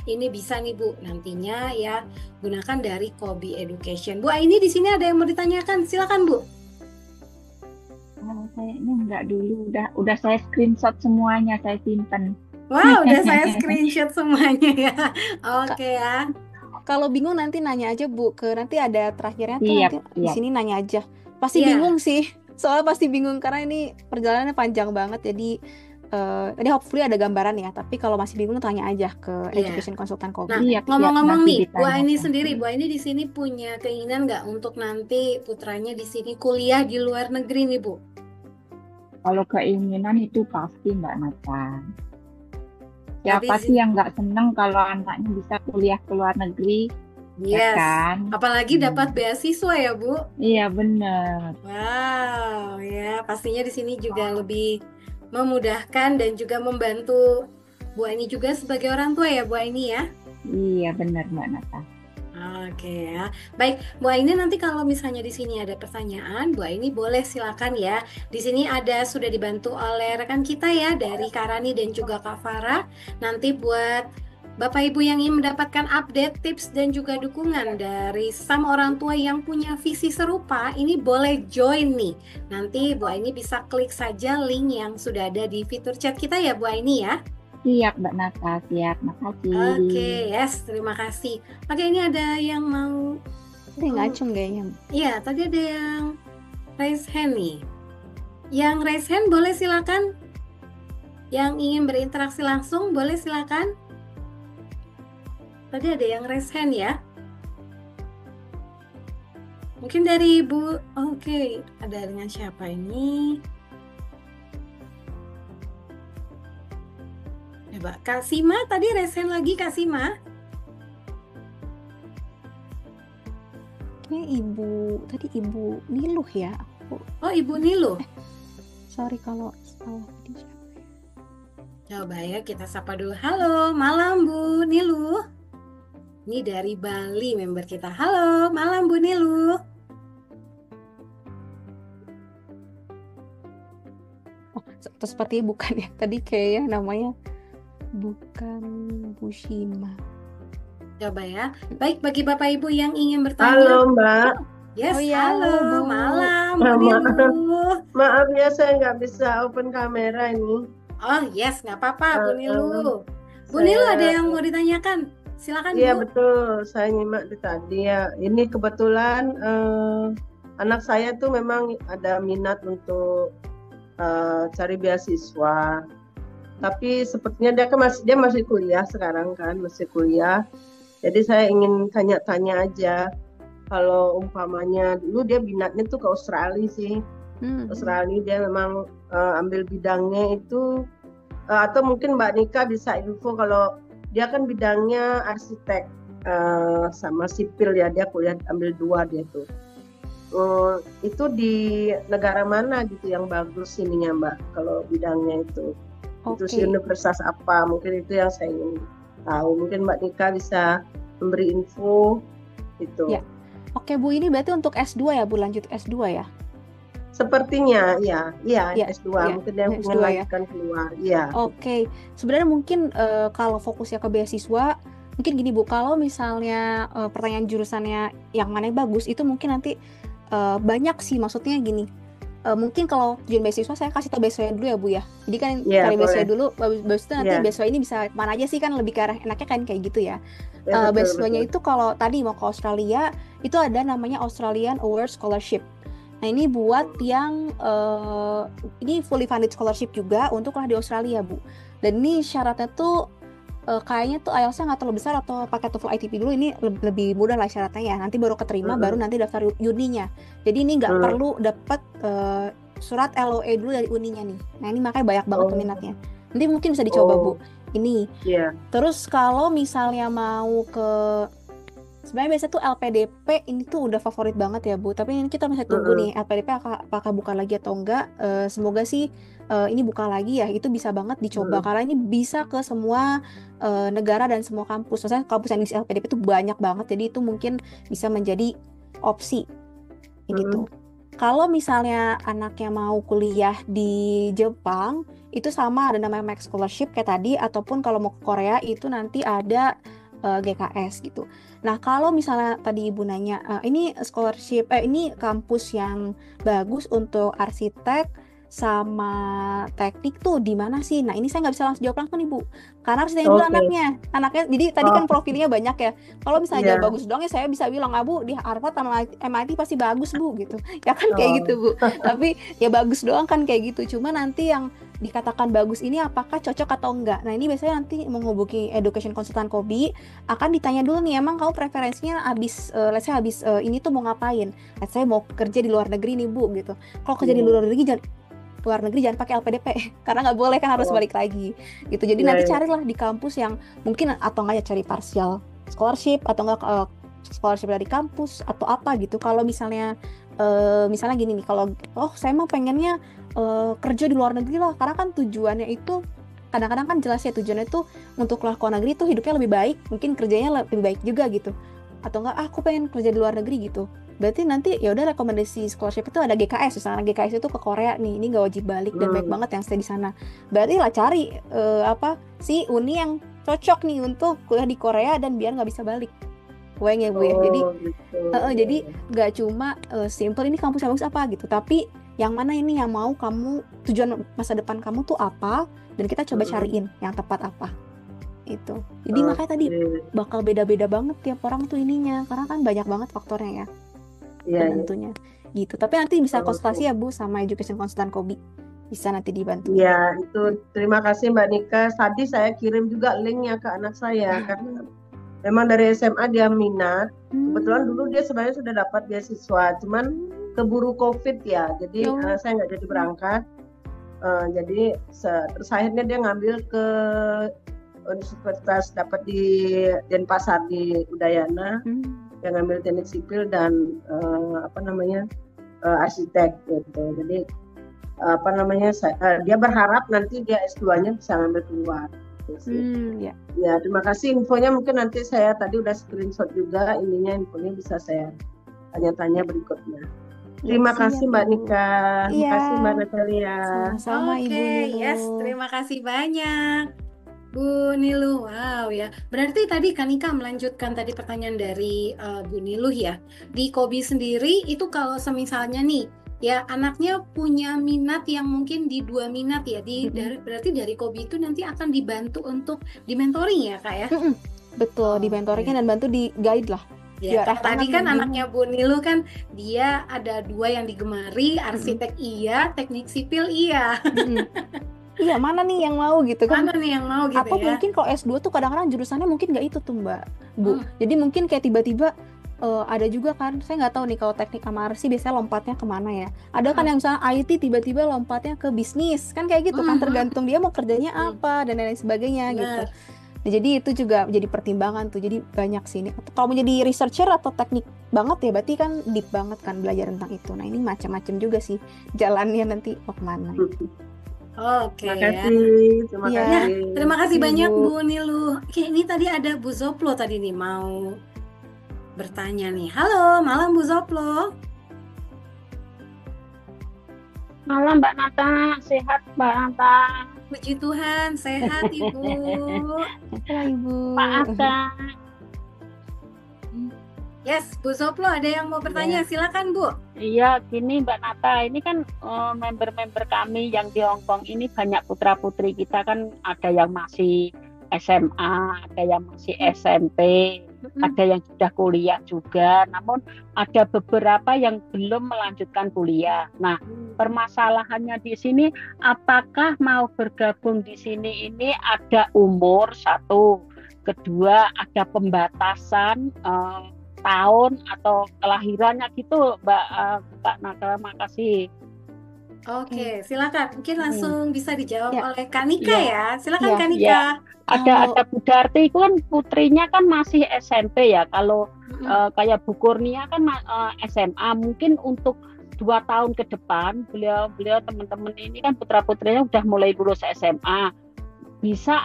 S1: ini bisa nih Bu nantinya ya gunakan dari Kobi Education. Bu Aini di sini ada yang mau ditanyakan, silakan Bu.
S3: Kayaknya enggak dulu. Udah saya screenshot semuanya, saya simpen.
S1: Wow, udah saya screenshot semuanya ya.
S2: Kak,
S1: Oke ya.
S2: kalau bingung nanti nanya aja Bu, nanti ada terakhirnya tuh
S3: Siap,
S2: nanti di
S3: siap.
S2: sini nanya aja. Pasti
S1: Iya.
S2: bingung sih. Soalnya pasti bingung karena ini perjalanannya panjang banget. Jadi hopefully ada gambaran ya. Tapi kalau masih bingung tanya aja ke
S1: Iya.
S2: education konsultan Kobi.
S1: Nah,
S3: Siap,
S1: ngomong-ngomong
S3: nanti
S1: nih, Bu Aini
S3: ditanyakan.
S1: sendiri, Bu Aini di sini punya keinginan nggak untuk nanti putranya di sini kuliah di luar negeri nih, Bu?
S3: Kalau keinginan itu pasti Mbak Nata.
S1: Tapi
S3: Siapa sih yang nggak seneng kalau anaknya bisa kuliah ke luar negeri, ya
S1: yes,
S3: kan?
S1: apalagi dapat beasiswa ya, Bu.
S3: Iya bener.
S1: Wow, ya pastinya di sini juga lebih memudahkan dan juga membantu Bu Aini juga sebagai orang tua ya, Bu Aini ya.
S3: Iya bener Mbak Nata.
S1: Oke ya. Baik, Bu Aini nanti kalau misalnya di sini ada pertanyaan, Bu Aini boleh silakan ya. Di sini sudah dibantu oleh rekan kita ya dari Karani dan juga Kak Farah. Nanti buat Bapak Ibu yang ingin mendapatkan update, tips dan juga dukungan dari sama orang tua yang punya visi serupa, ini boleh join nih. Nanti Bu Aini bisa klik saja link yang sudah ada di fitur chat kita ya Bu Aini ya.
S3: Siap Mbak Nata, siap. Makasih.
S1: Oke, yes, terima kasih. Oke, ini ada yang mau
S2: Ini ngacung kayaknya.
S1: Iya, tadi ada yang raise hand nih. Yang raise hand boleh silakan. Yang ingin berinteraksi langsung boleh silakan. Tadi ada yang raise hand ya. Mungkin dari Bu. Oke, ada dengan siapa ini? Coba Kak Sima tadi raise hand lagi Kak Sima.
S2: Tadi Ibu Niluh ya.
S1: Oh, Ibu Niluh.
S2: Sorry kalau salah tadi.
S1: Coba ya kita sapa dulu. Halo, malam Bu Niluh. Ini dari Bali member kita. Halo, malam Bu Niluh.
S2: Oh, seperti bukan ya. Tadi kayaknya namanya bukan Bushima.
S1: Coba ya. Baik, bagi Bapak Ibu yang ingin bertanya.
S4: Halo Mbak.
S1: Yes,
S2: Oh iya,
S1: halo,
S2: Bu.
S1: malam Bu
S4: Maaf.
S1: Niluh.
S4: Maaf ya saya nggak bisa open kamera ini.
S1: Oh yes, nggak apa-apa Bu Niluh. Bu
S4: Saya-
S1: Niluh ada yang mau ditanyakan? Silakan
S4: Iya
S1: Bu.
S4: betul, saya nyimak di tadi ya. Ini kebetulan anak saya tuh memang ada minat untuk cari beasiswa. Tapi sepertinya dia masih kuliah sekarang kan, masih kuliah. Jadi saya ingin tanya-tanya aja. Kalau umpamanya dulu dia minatnya tuh ke Australia sih. Australia dia memang ambil bidangnya itu atau mungkin Mbak Nika bisa info kalau dia kan bidangnya arsitek sama sipil ya, dia kuliah ambil 2 dia tuh. Itu di negara mana gitu yang bagus ininya Mbak kalau bidangnya itu? Itu
S2: Oke.
S4: universitas apa? Mungkin itu yang saya ingin tahu. Mungkin Mbak Nika bisa memberi info gitu.
S2: Ya. Oke Bu, ini berarti untuk S2 ya Bu, lanjut S2 ya?
S4: Sepertinya ya,
S2: Ya,
S4: S2
S2: ya,
S4: mungkin yang
S2: S2
S4: ingin
S2: ya.
S4: lanjutkan keluar. Iya.
S2: Oke, sebenarnya mungkin kalau fokusnya ke beasiswa, mungkin gini Bu, kalau misalnya pertanyaan jurusannya yang mana yang bagus, itu mungkin nanti banyak sih, maksudnya gini, mungkin kalau tujuan beasiswa saya kasih tau beasiswanya dulu ya Bu ya. Jadi kan
S4: Iya,
S2: cari beasiswa
S4: boleh.
S2: dulu, habis itu nanti
S4: Iya.
S2: beasiswa ini bisa mana aja sih, kan lebih ke arah enaknya kan kayak gitu ya.
S4: Ya, betul,
S2: Beasiswanya
S4: betul.
S2: itu kalau tadi mau ke Australia, itu ada namanya Australian Award Scholarship. Nah ini buat yang ini fully funded scholarship juga untuk lah di Australia Bu. Dan ini syaratnya tuh kayaknya tuh IELTS-nya nggak terlalu besar atau pakai TOEFL ITP dulu, ini lebih mudah lah syaratnya ya. Nanti baru keterima, baru nanti daftar uninya. Jadi ini nggak perlu dapat surat LOE dulu dari uninya nih. Nah ini makanya banyak banget peminatnya. Nanti mungkin bisa dicoba Bu. Ini.
S4: Iya.
S2: Terus kalau misalnya mau ke sebenarnya biasa tuh LPDP ini tuh udah favorit banget ya Bu. Tapi ini kita masih tunggu nih LPDP apakah buka lagi atau enggak. Semoga sih ini buka lagi ya. Itu bisa banget dicoba karena ini bisa ke semua negara dan semua kampus. Maksudnya kampus yang di LPDP itu banyak banget. Jadi itu mungkin bisa menjadi opsi gitu. Kalau misalnya anaknya mau kuliah di Jepang, itu sama ada namanya Max Scholarship kayak tadi, ataupun kalau mau ke Korea itu nanti ada GKS gitu. Nah, kalau misalnya tadi Ibu nanya, ini scholarship, ini kampus yang bagus untuk arsitek sama teknik tuh di mana sih? Nah, ini saya nggak bisa langsung jawab langsung Ibu, karena harus tanya dulu anaknya. Jadi tadi kan profilnya banyak ya. Kalau misalnya jawab bagus doang ya saya bisa bilang, Bu, di Harvard sama MIT pasti bagus Bu gitu. Ya kan kayak gitu Bu. Tapi ya bagus doang kan kayak gitu. Cuma nanti yang dikatakan bagus ini apakah cocok atau enggak. Nah, ini biasanya nanti menghubungi education consultant Kobi, akan ditanya dulu nih, emang kamu preferensinya habis ini tuh mau ngapain? Let's say mau kerja di luar negeri nih Bu gitu. Kalau kerja di luar negeri jangan pakai LPDP karena nggak boleh kan, harus balik lagi gitu. Jadi nanti carilah di kampus yang mungkin, atau enggak ya cari partial scholarship, atau enggak scholarship dari kampus atau apa gitu. Kalau misalnya gini nih, kalau saya mah pengennya kerja di luar negeri lah, karena kan tujuannya itu kadang-kadang kan jelas ya, tujuannya itu untuk keluar ke luar negeri itu hidupnya lebih baik, mungkin kerjanya lebih baik juga gitu. Atau enggak aku pengen kerja di luar negeri gitu, berarti nanti ya udah rekomendasi scholarship itu ada GKS. Misalnya GKS itu ke Korea nih, ini nggak wajib balik dan baik banget yang stay di sana. Berarti lah cari si uni yang cocok nih untuk kuliah di Korea dan biar nggak bisa balik. Ya Bu ya. Jadi jadi nggak cuma simple ini kampus yang bagus apa gitu, tapi yang mana ini yang mau kamu, tujuan masa depan kamu tuh apa, dan kita coba cariin yang tepat apa itu. Jadi makanya tadi bakal beda-beda banget tiap orang tuh ininya, karena kan banyak banget faktornya ya tentunya gitu. Tapi nanti bisa konsultasi ya Bu sama education consultant Kobi, bisa nanti dibantu.
S4: Ya itu, terima kasih Mbak Nika. Tadi saya kirim juga linknya ke anak saya karena memang dari SMA dia minat. Kebetulan dulu dia sebenarnya sudah dapat beasiswa, cuman keburu COVID ya, jadi saya nggak jadi berangkat. Jadi terus akhirnya dia ngambil ke universitas, dapat di Denpasar di Udayana. Dia ngambil teknik sipil dan arsitek gitu. Jadi dia berharap nanti dia S2-nya bisa ngambil keluar. Ya, terima kasih infonya. Mungkin nanti saya tadi udah screenshot juga infonya bisa saya tanya-tanya berikutnya. Terima kasih Mbak Nika. Terima kasih Mbak Natalia.
S2: Sama Ibu
S1: Nilu. Terima kasih banyak Bu Nilu. Wow ya. Berarti tadi Kanika melanjutkan tadi pertanyaan dari Bu Nilu ya. Di Kobi sendiri itu kalau semisalnya nih ya anaknya punya minat yang mungkin di 2 minat ya, berarti dari Kobi itu nanti akan dibantu untuk di mentoring ya Kak ya?
S2: Betul, di mentoringnya dan bantu di guide lah.
S1: Ya, tadi kan anaknya Bu Nilu kan dia ada 2 yang digemari, arsitek iya, teknik sipil iya.
S2: Iya, mana nih yang mau gitu kan?
S1: Mana nih yang mau gitu
S2: Atau
S1: ya?
S2: mungkin kalau S2 tuh kadang-kadang jurusannya mungkin nggak itu tuh Mbak Bu. Jadi mungkin kayak tiba-tiba ada juga kan, saya nggak tahu nih kalau teknik sama arsi biasanya lompatnya kemana ya. Ada kan yang misalnya IT tiba-tiba lompatnya ke bisnis, kan kayak gitu kan, tergantung dia mau kerjanya apa dan lain sebagainya gitu. Nah, jadi itu juga jadi pertimbangan tuh. Jadi banyak sih ini. Kalau mau jadi researcher atau teknik banget ya, berarti kan deep banget kan belajar tentang itu. Nah ini macam-macam juga sih jalannya nanti mau kemana.
S1: Oke.
S4: Terima kasih.
S1: Terima kasih banyak Bu Nilu. Oke, ini tadi ada Bu Zoplo tadi nih mau bertanya nih. Halo, malam Bu Zoplo.
S3: Malam Mbak Nata, sehat Mbak Nata.
S1: Puji Tuhan, sehat Ibu.
S2: Ibu.
S3: Pak Ata.
S1: Yes, Bu Zoplo ada yang mau bertanya, silakan Bu.
S3: Iya, gini Mbak Nata, ini kan member-member kami yang di Hong Kong ini banyak putra-putri kita kan, ada yang masih SMA, ada yang masih SMP, ada yang sudah kuliah juga, namun ada beberapa yang belum melanjutkan kuliah. Nah, permasalahannya di sini, apakah mau bergabung di sini ini ada umur satu, kedua ada pembatasan tahun atau kelahirannya gitu, Mbak Naka, makasih.
S1: Oke, silakan. Mungkin
S3: Hmm.
S1: langsung bisa dijawab
S2: Ya,
S1: oleh Kak Nika
S3: Iya,
S1: ya. Silakan
S2: ya.
S1: Kak
S3: iya.
S1: Nika.
S3: Ada
S2: Kalau
S3: Bu Darti itu kan putrinya kan masih SMP ya. Kalau
S1: Mm-mm.
S3: kayak Bu Kurnia kan SMA. Mungkin untuk 2 tahun ke depan beliau teman-teman ini kan putra putrinya udah mulai lulus SMA. Bisa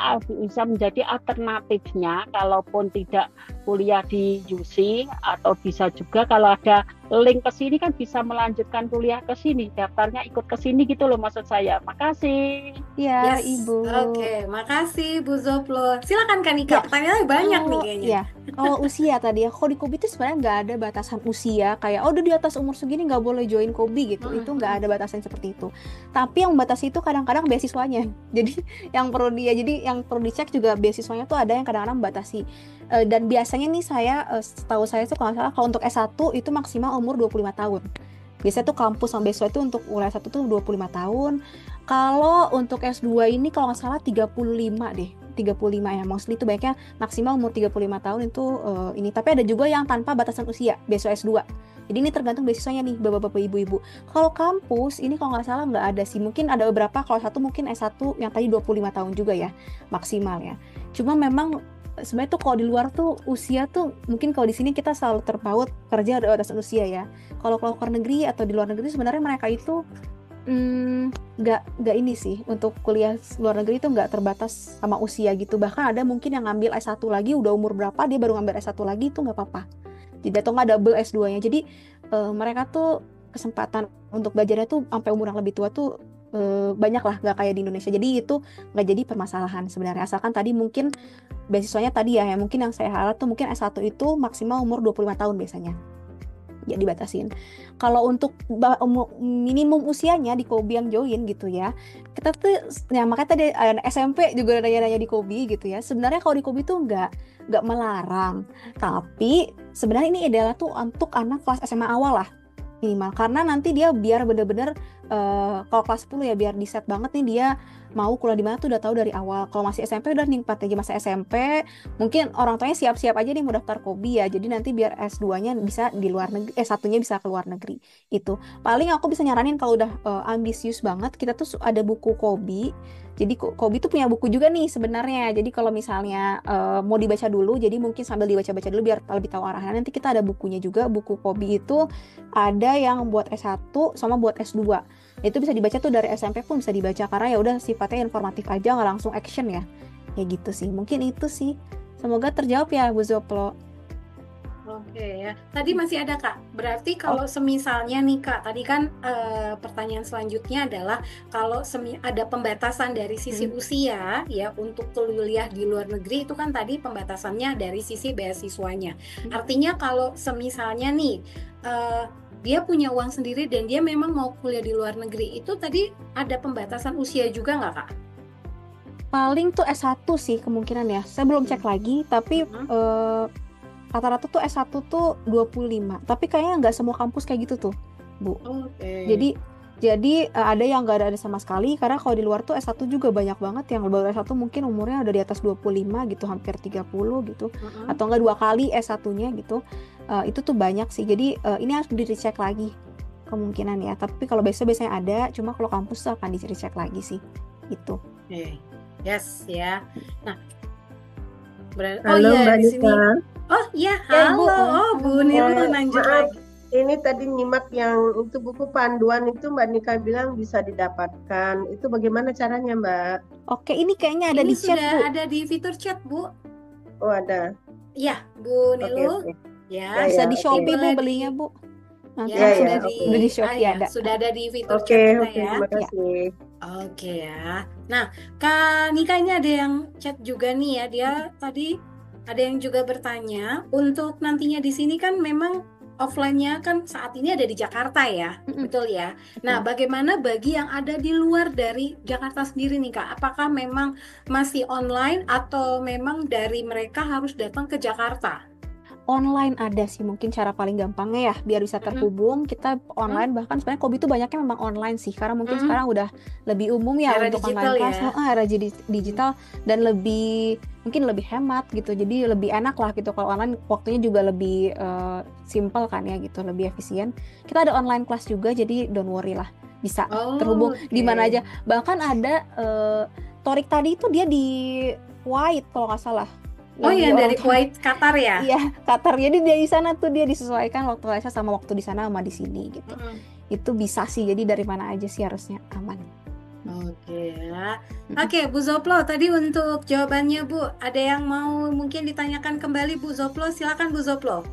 S3: menjadi alternatifnya kalaupun tidak kuliah di UC, atau bisa juga kalau ada link ke sini kan bisa melanjutkan kuliah ke sini, daftarnya ikut ke sini gitu loh maksud saya. Makasih.
S2: ya
S1: Yes,
S2: Ibu.
S1: oke. Makasih Bu Zoplo. Silakan Kak Nika.
S2: Ya,
S1: Pertanyaannya banyak nih
S2: kalau
S1: kayaknya.
S2: ya kalau usia tadi ya, kalau di Kobi itu sebenarnya nggak ada batasan usia kayak oh udah di atas umur segini nggak boleh join Kobi gitu. Itu nggak
S1: Mm-mm.
S2: ada batasan seperti itu. Tapi yang membatasi itu kadang-kadang beasiswanya. Jadi yang perlu dicek juga beasiswanya tuh ada yang kadang-kadang membatasi. Dan biasanya nih setahu saya tuh kalau nggak salah kalau untuk S1 itu maksimal umur 25 tahun. Biasanya tuh kampus sama beasiswa itu untuk kuliah S1 tuh 25 tahun. Kalau untuk S2 ini kalau nggak salah 35 deh. 35 ya, mostly itu baiknya maksimal umur 35 tahun itu ini. Tapi ada juga yang tanpa batasan usia, beasiswa S2. Jadi ini tergantung beasiswanya nih, bapak-bapak, ibu-ibu. Kalau kampus ini kalau nggak salah nggak ada sih. Mungkin ada beberapa, kalau satu mungkin S1 yang tadi 25 tahun juga ya, maksimal ya. Cuma memang sebenarnya tuh kalau di luar tuh usia tuh mungkin kalau di sini kita selalu terpaut kerja ada batasan usia ya. Kalau luar negeri atau di luar negeri sebenarnya mereka itu nggak ini sih untuk kuliah luar negeri itu nggak terbatas sama usia gitu, bahkan ada mungkin yang ngambil S1 lagi udah umur berapa dia baru ngambil S1 lagi itu nggak apa-apa, jadi atau nggak double S2 nya, jadi mereka tuh kesempatan untuk belajarnya tuh sampai umur yang lebih tua tuh banyak lah, nggak kayak di Indonesia, jadi itu nggak jadi permasalahan sebenarnya, asalkan tadi mungkin beasiswanya tadi ya mungkin yang saya harap tuh mungkin S1 itu maksimal umur 25 tahun biasanya ya dibatasin. Kalau untuk minimum usianya di Kobi yang join gitu ya, kita tuh ya makanya tadi SMP juga nanya-nanya di Kobi gitu ya. Sebenarnya kalau di Kobi tuh nggak melarang, tapi sebenarnya ini adalah tuh untuk anak kelas SMA awal lah minimal, karena nanti dia biar bener-bener kalau kelas 10 ya biar di set banget nih dia mau kuliah di mana tuh udah tahu dari awal. Kalau masih SMP udah nikmat aja masa SMP, mungkin orang tuanya siap-siap aja nih mau daftar Kobi ya, jadi nanti biar S2-nya bisa di luar negeri, S1-nya bisa ke luar negeri. Itu paling aku bisa nyaranin kalau udah ambisius banget, kita tuh ada buku Kobi. Jadi Kobi tuh punya buku juga nih sebenarnya. Jadi kalau misalnya mau dibaca dulu, jadi mungkin sambil dibaca-baca dulu biar lebih tahu arahnya. Nanti kita ada bukunya juga, buku Kobi itu ada yang buat S1 sama buat S2. Itu bisa dibaca tuh dari SMP pun bisa dibaca, karena ya udah sifatnya informatif aja, nggak langsung action ya. Ya gitu sih. Mungkin itu sih. Semoga terjawab ya Bu Zoplo.
S1: Oke ya. Tadi masih ada Kak. Berarti kalau semisalnya nih Kak, tadi kan pertanyaan selanjutnya adalah kalau ada pembatasan dari sisi usia ya untuk kuliah di luar negeri, itu kan tadi pembatasannya dari sisi beasiswanya. Artinya kalau semisalnya nih dia punya uang sendiri dan dia memang mau kuliah di luar negeri, itu tadi ada pembatasan usia juga nggak Kak?
S2: Paling tuh S1 sih kemungkinan ya. Saya belum cek lagi, tapi rata-rata tuh S1 tuh 25. Tapi kayaknya nggak semua kampus kayak gitu tuh, Bu.
S1: Oke.
S2: Jadi ada yang nggak ada sama sekali, karena kalau di luar tuh S1 juga banyak banget yang baru S1 mungkin umurnya udah di atas 25 gitu, hampir 30 gitu. Atau nggak 2 kali S1-nya gitu. Itu tuh banyak sih. Jadi ini harus dicek lagi kemungkinan ya. Tapi kalau biasanya ada, cuma kalau kampus tuh akan dicek lagi sih. Itu.
S1: Yes ya. Nah,
S4: Halo Mbak
S1: di sini.
S4: Nika.
S1: Oh iya,
S2: Ya,
S1: halo.
S2: Ibu.
S1: Bu Nilu lanjut
S4: Maaf,
S1: lagi.
S4: ini tadi nyimak yang itu buku panduan itu Mbak Nika bilang bisa didapatkan. Itu bagaimana caranya Mbak?
S2: Oke, ini kayaknya ada
S1: Ini
S2: di chat,
S1: sudah
S2: Bu.
S1: ada di fitur chat, Bu.
S4: Oh ada.
S1: Iya, Bu Nilu.
S4: Oke.
S1: Ya,
S2: Bisa
S4: Ya,
S2: di Shopee,
S1: boleh
S2: Bu, belinya, Bu. Nanti
S1: Ya,
S2: langsung
S1: sudah
S2: di Shopee ada.
S1: sudah ada di fitur
S4: Oke,
S1: chat kita ya.
S4: terima kasih.
S1: Oke ya. Nah, Kak Nika ini ada yang chat juga nih ya. Dia tadi ada yang juga bertanya, untuk nantinya di sini kan memang offline-nya kan saat ini ada di Jakarta ya, betul ya. Nah, bagaimana bagi yang ada di luar dari Jakarta sendiri nih Kak? Apakah memang masih online atau memang dari mereka harus datang ke Jakarta?
S2: Online ada sih mungkin cara paling gampangnya ya biar bisa terhubung kita online, bahkan sebenarnya Kobi itu banyaknya memang online sih karena mungkin sekarang udah lebih umum ya
S1: Era
S2: untuk
S1: digital
S2: online kelas,
S1: ya.
S2: era digital dan mungkin lebih hemat gitu, jadi lebih enak lah gitu kalau online, waktunya juga lebih simple kan ya gitu, lebih efisien. Kita ada online kelas juga, jadi don't worry lah bisa
S1: Oh,
S2: terhubung di mana
S1: oke.
S2: aja. Bahkan ada Torik tadi itu dia di Kuwait kalau nggak salah.
S1: Oh,
S2: Lagi
S1: yang
S2: orang
S1: dari
S2: tua.
S1: Kuwait, Qatar ya?
S2: Iya, Qatar. Jadi dia di sana tuh dia disesuaikan waktu lesnya sama waktu di sana sama di sini gitu.
S1: Mm-mm.
S2: Itu bisa sih. Jadi dari mana aja sih harusnya aman.
S1: Oke ya. Oke, Bu Zoplo, tadi untuk jawabannya Bu, ada yang mau mungkin ditanyakan kembali Bu Zoplo? Silakan Bu Zoplo.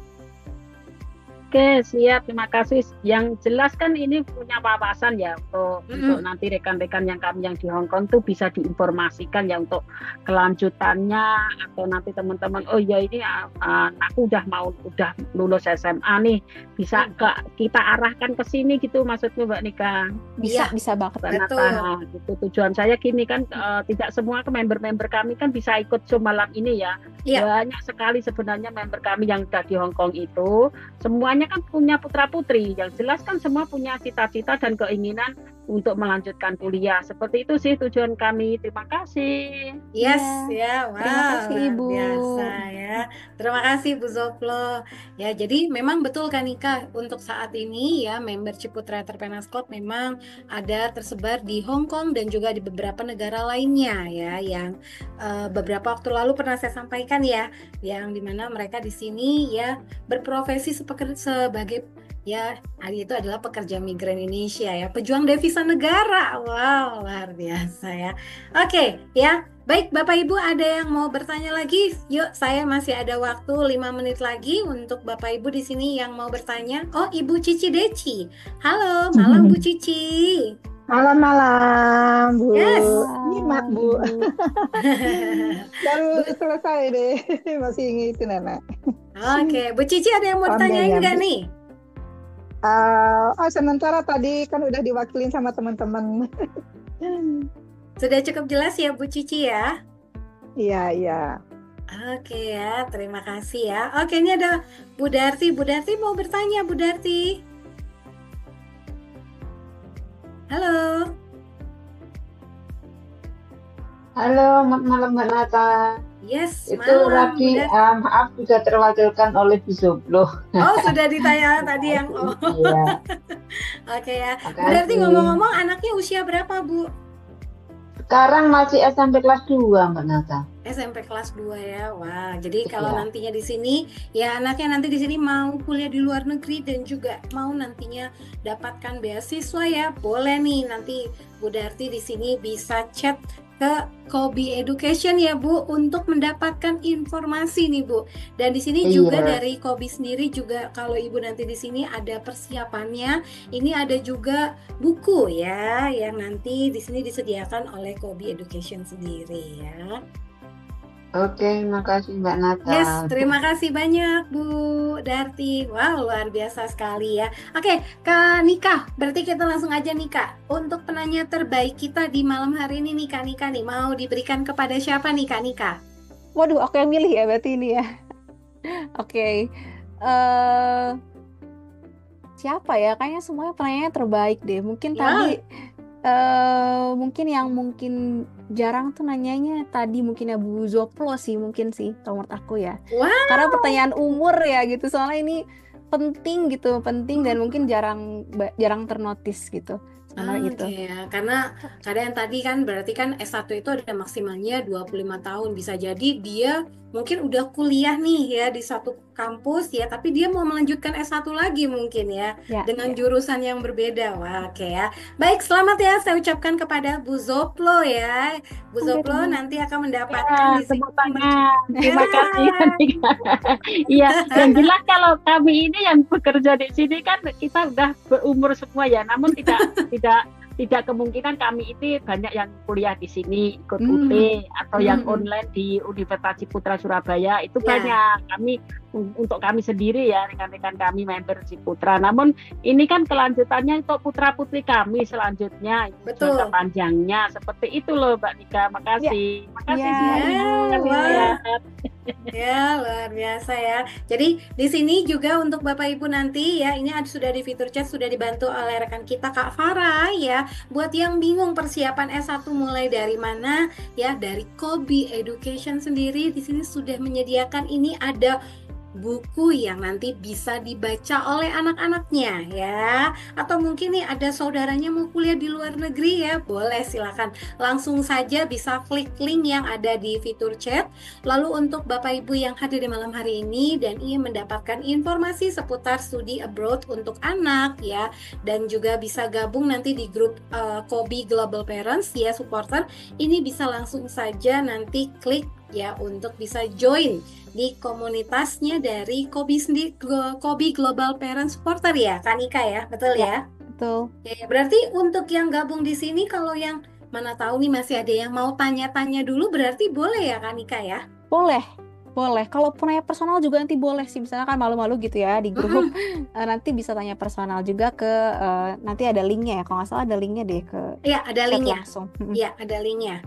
S3: Oke, siap. Terima kasih. Yang jelas kan ini punya wawasan ya untuk nanti rekan-rekan yang kami yang di Hong Kong tuh bisa diinformasikan ya untuk kelanjutannya atau nanti teman-teman, oh ya ini aku udah lulus SMA nih, bisa kita arahkan ke sini gitu maksudnya Mbak Nika.
S2: Bisa banget.
S3: Betul. Gitu. Tujuan saya gini kan tidak semua member-member kami kan bisa ikut Zoom malam ini ya. Banyak sekali sebenarnya member kami yang sudah di Hong Kong itu semuanya kan punya putra-putri. Yang jelas kan semua punya cita-cita dan keinginan untuk melanjutkan kuliah. Seperti itu sih tujuan kami. Terima kasih.
S1: Yes, ya. Wow,
S2: Terima kasih Ibu.
S1: Biasa ya. Terima kasih Bu Zoplo. Ya, jadi memang betul kan Nika, untuk saat ini ya member Ciputra Entrepreneurs Club memang ada tersebar di Hong Kong dan juga di beberapa negara lainnya ya, yang beberapa waktu lalu pernah saya sampaikan ya, yang dimana mereka di sini ya berprofesi sebagai ya, hari itu adalah pekerja migran Indonesia ya, pejuang devisa negara. Wow, luar biasa ya. Oke, ya. Baik, Bapak Ibu ada yang mau bertanya lagi? Yuk, saya masih ada waktu 5 menit lagi untuk Bapak Ibu di sini yang mau bertanya. Oh, Ibu Cici Deci. Halo, malam Bu Cici.
S5: Malam, Bu.
S1: Yes.
S5: Nyimak, Bu. Baru selesai deh. Masih ngitung Nenek.
S1: Oke, Bu Cici ada yang mau ditanyain nggak nih?
S5: Sementara tadi kan udah diwakilin sama teman-teman.
S1: Sudah cukup jelas ya Bu Cici ya?
S5: Iya.
S1: Oke ya, terima kasih ya. Oke, ini ada Bu Darti. Bu Darti mau bertanya, Bu Darti. Halo.
S6: Halo, malam Mbak Nata.
S1: Yes,
S6: itu
S1: malam,
S6: tadi maaf juga terwakilkan oleh Bu Zoplo.
S1: Oh, sudah ditanya tadi yang
S6: Iya.
S1: Oke ya. Bu Darti ngomong-ngomong anaknya usia berapa, Bu?
S6: Sekarang masih SMP kelas 2, Mbak Nata.
S1: SMP kelas 2 ya. Wah, jadi kalau nantinya di sini ya anaknya nanti di sini mau kuliah di luar negeri dan juga mau nantinya dapatkan beasiswa ya. Boleh nih nanti Bu Darti di sini bisa chat ke Kobi Education ya Bu untuk mendapatkan informasi nih Bu. Dan di sini juga dari Kobi sendiri juga kalau Ibu nanti di sini ada persiapannya. Ini ada juga buku ya yang nanti di sini disediakan oleh Kobi Education sendiri ya.
S6: Oke, makasih Mbak Nata.
S1: Yes, terima kasih banyak Bu Darti. Wow, luar biasa sekali ya. Oke, Kak Nika, berarti kita langsung aja nih Kak. Untuk penanya terbaik kita di malam hari ini nih Kak Nika nih, mau diberikan kepada siapa nih Kak Nika?
S2: Waduh, aku yang milih ya berarti ini ya. Oke. Siapa ya? Kayaknya semuanya penanyanya terbaik deh. Mungkin tadi mungkin yang jarang tuh nanyanya tadi mungkin ya Bu Zoplo sih mungkin sih kalau menurut aku ya. Karena pertanyaan umur ya gitu, soalnya ini penting dan mungkin jarang ternotis gitu. Gitu.
S1: Ya, karena kadang tadi kan berarti kan S1 itu ada maksimalnya 25 tahun. Bisa jadi dia mungkin udah kuliah nih ya di satu kampus ya, tapi dia mau melanjutkan S1 lagi mungkin ya dengan jurusan yang berbeda. Wah, oke ya. Baik, selamat ya saya ucapkan kepada Bu Zoplo ya. Bu Zoplo nanti akan mendapatkan
S3: tepuk tangan. Terima kasih. Iya, yang jelas kalau kami ini yang bekerja di sini kan kita udah berumur semua ya, namun tidak kemungkinan kami ini banyak yang kuliah di sini ikut UT atau yang online di Universitas Ciputra Surabaya itu banyak. Untuk kami sendiri ya, rekan-rekan kami member Ciputra. Namun ini kan kelanjutannya untuk putra-putri kami selanjutnya, jangka panjangnya seperti itu loh Mbak Nika. Makasih. Makasih
S1: Ya, luar biasa ya. Jadi di sini juga untuk Bapak Ibu nanti ya, ini sudah di fitur chat, sudah dibantu oleh rekan kita Kak Farah ya. Buat yang bingung persiapan S1 mulai dari mana ya, dari Kobi Education sendiri di sini sudah menyediakan ini ada buku yang nanti bisa dibaca oleh anak-anaknya ya. Atau mungkin nih ada saudaranya mau kuliah di luar negeri ya, boleh silakan langsung saja bisa klik link yang ada di fitur chat. Lalu untuk Bapak Ibu yang hadir di malam hari ini dan ingin mendapatkan informasi seputar studi abroad untuk anak ya, dan juga bisa gabung nanti di grup Kobi Global Parents ya supporter, ini bisa langsung saja nanti klik ya untuk bisa join di komunitasnya dari Kobi sendiri, Kobi Global Parents Supporter ya, Kanika ya, betul ya?
S2: Betul.
S1: Ya, berarti untuk yang gabung di sini, kalau yang mana tahu nih masih ada yang mau tanya-tanya dulu, berarti boleh ya Kanika ya?
S2: Boleh. Kalau nanya personal juga nanti boleh sih, misalnya kan malu-malu gitu ya di grup. Nanti bisa tanya personal juga ke nanti ada linknya ya, kalau nggak salah ada linknya deh ke
S1: Iya, ada
S2: chat
S1: linknya.
S2: langsung.
S1: Iya, ada linknya.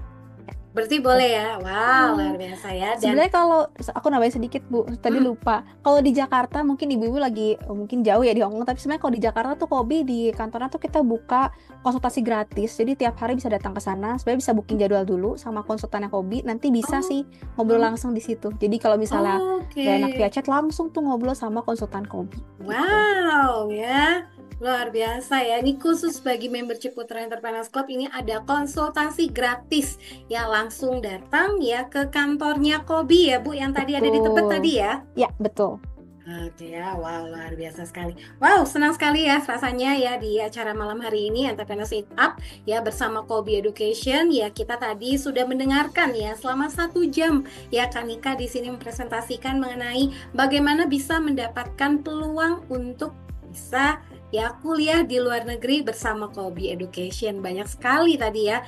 S1: Berarti boleh ya. Wow, luar biasa ya. Dan
S2: Sebenarnya kalau aku nambahin sedikit Bu, tadi lupa. Kalau di Jakarta mungkin ibu-ibu lagi mungkin jauh ya di Hong Kong, tapi sebenarnya kalau di Jakarta tuh Kobi di kantornya tuh kita buka konsultasi gratis. Jadi tiap hari bisa datang ke sana. Sebenarnya bisa booking jadwal dulu sama konsultannya Kobi. Nanti bisa sih ngobrol langsung di situ. Jadi kalau misalnya
S1: oke.
S2: gak enak via chat, langsung tuh ngobrol sama konsultan Kobi.
S1: Wow ya, luar biasa ya. Ini khusus bagi member Ciputra Entrepreneurs Club, ini ada konsultasi gratis ya, langsung datang ya ke kantornya Kobi ya Bu, yang tadi ada di Tebet
S2: Betul.
S1: tadi ya.
S2: Ya, betul.
S1: Oke ya, wow luar biasa sekali. Wow, senang sekali ya rasanya ya di acara malam hari ini Entrepreneurs Meet Up ya bersama Kobi Education ya. Kita tadi sudah mendengarkan ya selama 1 jam ya Kanika di sini mempresentasikan mengenai bagaimana bisa mendapatkan peluang untuk bisa ya kuliah di luar negeri bersama Kobi Education. Banyak sekali tadi ya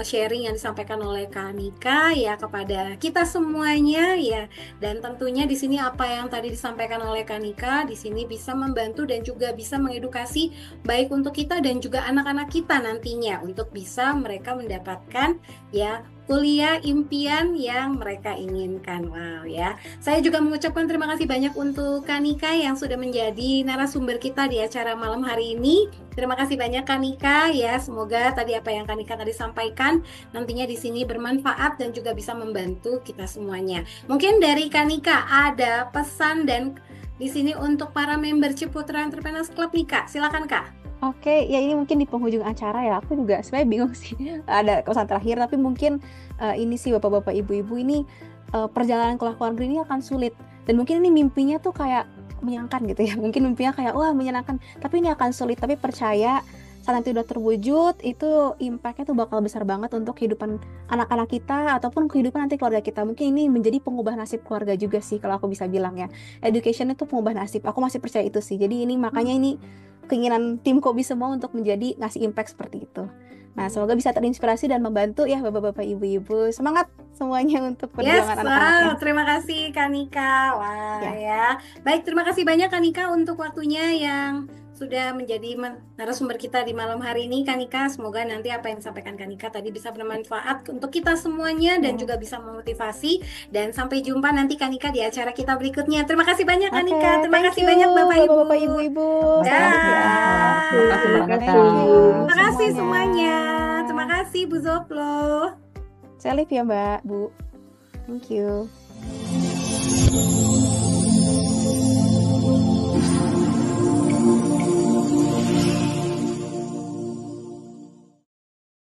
S1: sharing yang disampaikan oleh Kanika ya kepada kita semuanya ya. Dan tentunya di sini apa yang tadi disampaikan oleh Kanika di sini bisa membantu dan juga bisa mengedukasi baik untuk kita dan juga anak-anak kita nantinya untuk bisa mereka mendapatkan ya kuliah impian yang mereka inginkan. Wow ya. Saya juga mengucapkan terima kasih banyak untuk Kanika yang sudah menjadi narasumber kita di acara malam hari ini. Terima kasih banyak Kanika ya. Semoga tadi apa yang Kanika tadi sampaikan nantinya di sini bermanfaat dan juga bisa membantu kita semuanya. Mungkin dari Kanika ada pesan dan di sini untuk para member Ciputra Entrepreneurs Club nih Kak. Silakan Kak.
S2: Oke, ya ini mungkin di penghujung acara ya. Aku juga sebenarnya bingung sih. Ada pesan terakhir, tapi mungkin ini sih bapak-bapak, ibu-ibu ini perjalanan ke luar negeri ini akan sulit. Dan mungkin ini mimpinya tuh kayak menyenangkan gitu ya. Mungkin mimpinya kayak wah menyenangkan, tapi ini akan sulit. Tapi percaya saat nanti udah terwujud, itu impact-nya tuh bakal besar banget untuk kehidupan anak-anak kita ataupun kehidupan nanti keluarga kita. Mungkin ini menjadi pengubah nasib keluarga juga sih kalau aku bisa bilang ya. Education itu pengubah nasib. Aku masih percaya itu sih. Jadi ini makanya ini keinginan tim Kobi semua untuk menjadi ngasih impact seperti itu. Nah, semoga bisa terinspirasi dan membantu ya bapak-bapak, ibu-ibu. Semangat semuanya untuk perjuangan anak-anaknya.
S1: Wow, terima kasih Kanika. Wah ya. Baik, terima kasih banyak Kanika untuk waktunya yang sudah menjadi narasumber kita di malam hari ini Kanika. Semoga nanti apa yang disampaikan Kanika tadi bisa bermanfaat untuk kita semuanya dan juga bisa memotivasi. Dan sampai jumpa nanti Kanika di acara kita berikutnya. Terima kasih banyak Kanika. Terima kasih banyak Bapak Ibu.
S2: Bapak Ibu-ibu.
S1: Terima kasih semuanya. Terima kasih Bu Zoplo.
S2: Saya Liv ya Mbak, Bu. Thank you.